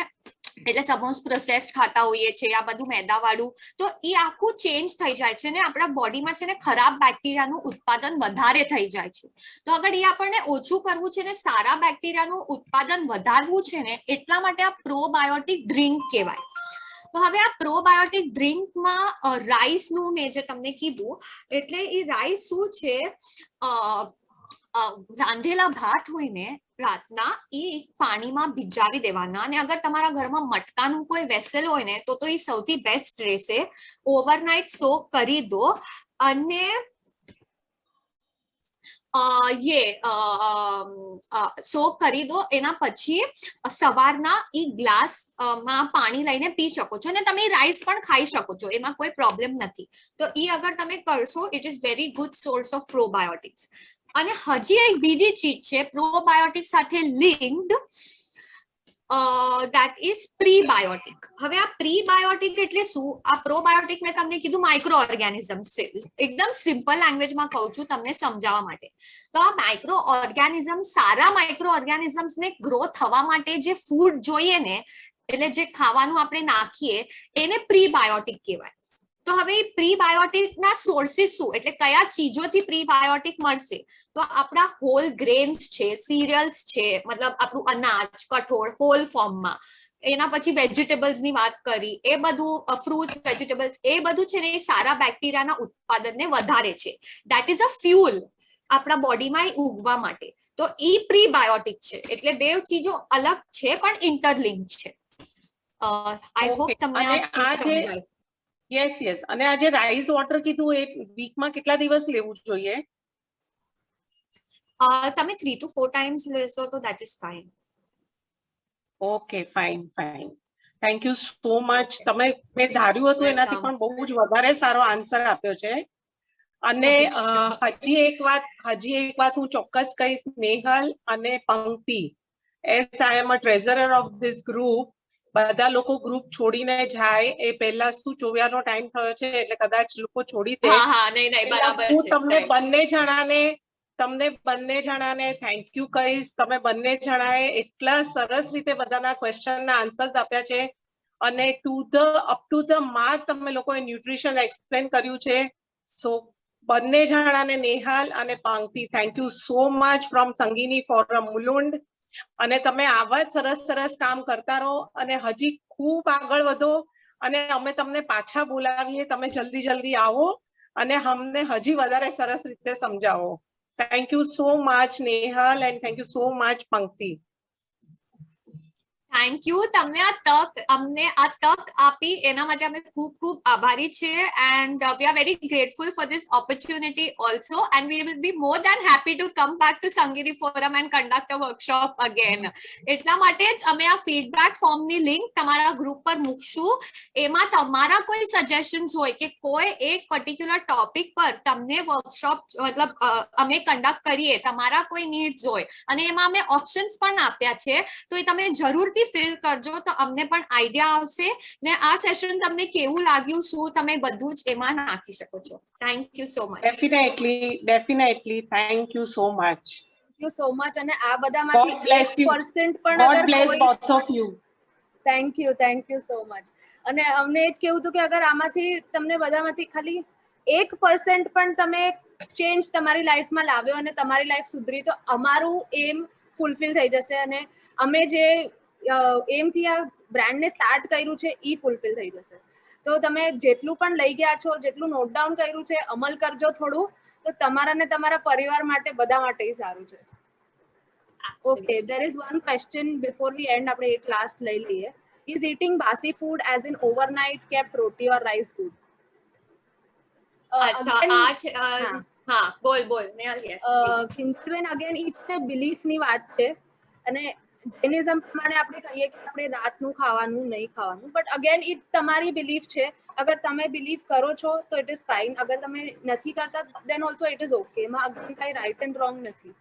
એટલે સપોઝ પ્રોસેસ્ડ ખાતા હોઈએ છીએ આ બધું મેદાવાળું તો એ આખું ચેન્જ થઈ જાય છે ને આપણા બોડીમાં છે ને ખરાબ બેક્ટેરિયાનું ઉત્પાદન વધારે થઈ જાય છે. તો અગર એ આપણને ઓછું કરવું છે ને સારા બેક્ટેરિયાનું ઉત્પાદન વધારવું છે ને એટલા માટે આ પ્રોબાયોટિક ડ્રિંક કહેવાય. તો હવે આ પ્રોબાયોટિક ડ્રિંકમાં રાઈસનું મેં જે તમને કીધું એટલે એ રાઈસ શું છે, રાંધેલા ભાત હોય ને રાતના એ પાણીમાં ભીજાવી દેવાના અને અગર તમારા ઘરમાં મટકાનું કોઈ વેસલ હોય ને તો એ સૌથી બેસ્ટ રહેશે. ઓવરનાઇટ સોક કરી દો અને સોક કરી દો. એના પછી સવારના ઈ ગ્લાસ માં પાણી લઈને પી શકો છો અને તમે રાઈસ પણ ખાઈ શકો છો, એમાં કોઈ પ્રોબ્લેમ નથી. તો ઈ અગર તમે કરશો it is very good source of probiotics. અને હજી એક બીજી ચીજ છે પ્રોબાયોટિક સાથે લિંક્ડ, that is પ્રીબાયોટિક. હવે આ પ્રીબાયોટિક એટલે શું? આ પ્રોબાયોટિક મેં તમને કીધું માઇક્રો ઓર્ગેનિઝમ્સ છે, એકદમ સિમ્પલ લેંગ્વેજમાં કહું છું તમને સમજાવવા માટે. તો આ માઇક્રો ઓર્ગેનિઝમ સારા માઇક્રો ઓર્ગેનિઝમ્સ ને ગ્રો થવા માટે જે ફૂડ જોઈએ ને એટલે જે ખાવાનું આપણે નાખીએ એને પ્રીબાયોટિક કહેવાય. તો હવે પ્રીબાયોટિક ના સોર્સિસ શું એટલે કયા ચીજોથી પ્રીબાયોટિક મળશે? તો આપણા હોલ ગ્રેન્સ છે, સિરિયલ્સ છે, મતલબ આપણું અનાજ કઠોળ હોલ ફોર્મમાં. એના પછી વેજીટેબલ્સ ની વાત કરી, એ બધું ફ્રૂટ્સ વેજીટેબલ્સ એ બધું છે ને એ સારા બેક્ટેરિયાના ઉત્પાદનને વધારે છે. ધેટ ઇઝ અ ફ્યુલ આપણા બોડીમાં ઉગવા માટે. તો એ પ્રીબાયોટિક છે. એટલે બે ચીજો અલગ છે પણ ઇન્ટરલિંક છે. આઈ હોપ તમને આ સમજાય. યસ. અને આ જે રાઈસ વોટર કીધું એ વીકમાં કેટલા દિવસ લેવું જોઈએ? તમે 3 to 4 times લેશો તો that is fine. Okay, fine. Thank you so much. તમે મેં ધાર્યું હતું એનાથી પણ બહુ જ વધારે સારો આન્સર આપ્યો છે. અને હજી એક વાત હું ચોક્કસ કહીશ, નેહલ અને Pankti, as I am a treasurer of this group, બધા લોકો ગ્રુપ છોડીને જાય એ પહેલા શું ચોવ્યાનો ટાઈમ થયો છે એટલે કદાચ લોકો છોડી દે. હું તમને બંને જણાને થેન્ક યુ કહીશ. તમે બંને જણાએ એટલા સરસ રીતે બધાના ક્વેશ્ચનના આન્સર્સ આપ્યા છે અને અપ ટુ ધ માર્ક તમે લોકોએ ન્યુટ્રિશન એક્સપ્લેન કર્યું છે. સો બંને જણાને નેહાલ અને Pankti thank you so much from Sangini forum Mulund. અને તમે આવા જ સરસ કામ કરતા રહો અને હજી ખૂબ આગળ વધો અને અમે તમને પાછા બોલાવીએ. તમે જલ્દી આવો અને અમને હજી વધારે સરસ રીતે સમજાવો. Thank you so much, Nehal, and thank you so much, Pankti. Thank you. તમને અમને આ તક આપી એના માટે અમે ખૂબ આભારી છીએ and we are very grateful for this opportunity also and we will be more than happy to come back to Sangini forum and conduct a workshop again. એટલા માટે જ અમે આ ફીડબેક ફોર્મની લિંક તમારા ગ્રુપ પર મૂકશું. એમાં તમારા કોઈ સજેશન્સ હોય કે કોઈ એક પર્ટિક્યુલર ટોપિક પર તમને વર્કશોપ મતલબ અમે કન્ડક્ટ કરીએ, તમારા કોઈ નીડ્સ હોય અને એમાં અમે ઓપ્શન્સ પણ આપ્યા છે તો એ તમે જરૂરથી ફિલ કરજો તો અમને પણ આઈડિયા આવશે ને આ સેશન તમને કેવું લાગ્યું શું તમે બધું જ એમાં નાખી શકો છો. Thank you so much. Definitely thank you so much. Thank you so much. અને આ બધામાંથી 1% પણ God bless both of you. Thank you so much. અને અમને એ જ કહેવું હતું કે અગર આમાંથી તમને બધામાંથી ખાલી 1% પણ તમે ચેન્જ તમારી લાઈફમાં લાવ્યો અને તમારી લાઈફ સુધરી તો અમારું એમ ફૂલફિલ થઈ જશે. અને અમે જે એમથી આ બ્રાન્ડને સ્ટાર્ટ કર્યું છે એ ફૂલફિલ થઈ જશે. તો તમે જેટલું પણ લઈ ગયા છો, જેટલું નોટ ડાઉન કર્યું છે, અમલ કરજો થોડું, તો તમારા ને તમારા પરિવાર માટે બધા માટે સારું છે. Okay, there is one question before we end. આપણે એક લાસ્ટ લઈ લઈએ. Is eating basi food as in overnight kept roti or rice good? અચ્છા, આ છે હા, બોલ નેહલ. યસ, કિંજલબેન, અગેન ઈ છે બિલીફ ની વાત છે, અને જૈનિઝમ પ્રમાણે આપણે કહીએ કે આપણે રાતનું ખાવાનું નહીં ખાવાનું, બટ અગેન ઈ તમારી બિલીફ છે. અગર તમે બિલીવ કરો છો તો ઇટ ઇઝ ફાઇન, અગર તમે નથી કરતા then also it is okay. એમાં અગેન કઈ રાઈટ એન્ડ રોંગ નથી.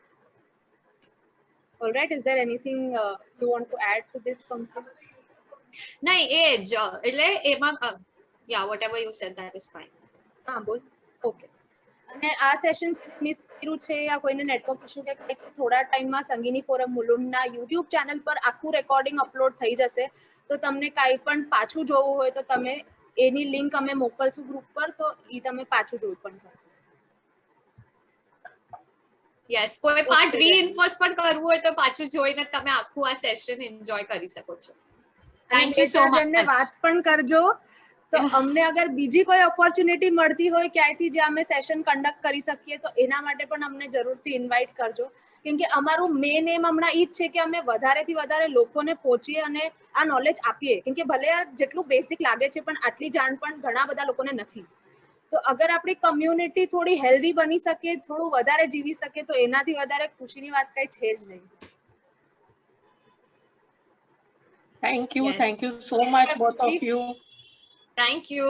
Alright, is there anything you want to add to this something? નહીં, એ જ એટલે એમાં યા whatever you said that is fine. હા, બોલ. ઓકે. અને આ સેશન મિસ કર્યું છે યા કોઈને નેટવર્ક ઇશ્યુ કે કંઈક, થોડા ટાઈમમાં સંગીની ફોરમ મુલુંડના યુટ્યુબ ચેનલ પર આખું રેકોર્ડિંગ અપલોડ થઈ જશે. તો તમને કાંઈ પણ પાછું જોવું હોય તો તમે એની લિંક અમે મોકલશું ગ્રુપ પર, તો એ તમે પાછું જોઈ પણ શકશો. યસ, કોઈ પાર્ટ રીઇન્ફોર્સ પણ કરવું હોય તો પાછું જોઈને તમે આખું આ સેશન એન્જોય કરી શકો છો. Thank you so much. વાત પણ કરજો, તો અમને અગર બીજી કોઈ ઓપોર્ચ્યુનિટી મળતી હોય ક્યાંયથી જે અમે સેશન કન્ડક્ટ કરી શકીએ તો એના માટે પણ અમને જરૂરથી ઇન્વાઇટ કરજો. કેમ કે અમારું મેઇન એમ હમણાં ઈ જ છે કે અમે વધારેથી વધારે લોકોને પહોંચીએ અને આ નોલેજ આપીએ. કેમ કે ભલે આ જેટલું બેસિક લાગે છે પણ આટલી જાણ પણ ઘણા બધા લોકોને નથી. તો અગર આપણી કમ્યુનિટી થોડી હેલ્ધી બની શકે, થોડું વધારે જીવી શકે, તો એનાથી વધારે ખુશીની વાત કઈ છે જ નહીં. Thank you so much, both of you. Thank you.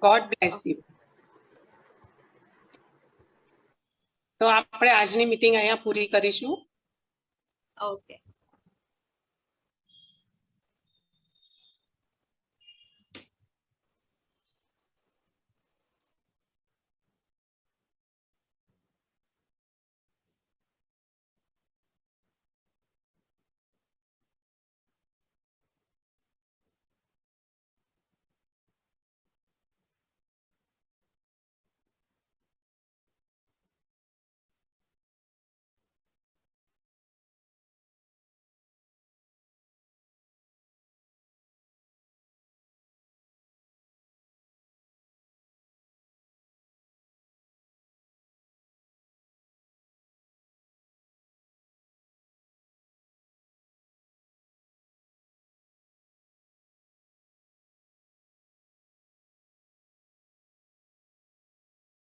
God bless you. તો આપણે આજની મીટિંગ અહીંયા પૂરી કરીશું. ઓકે.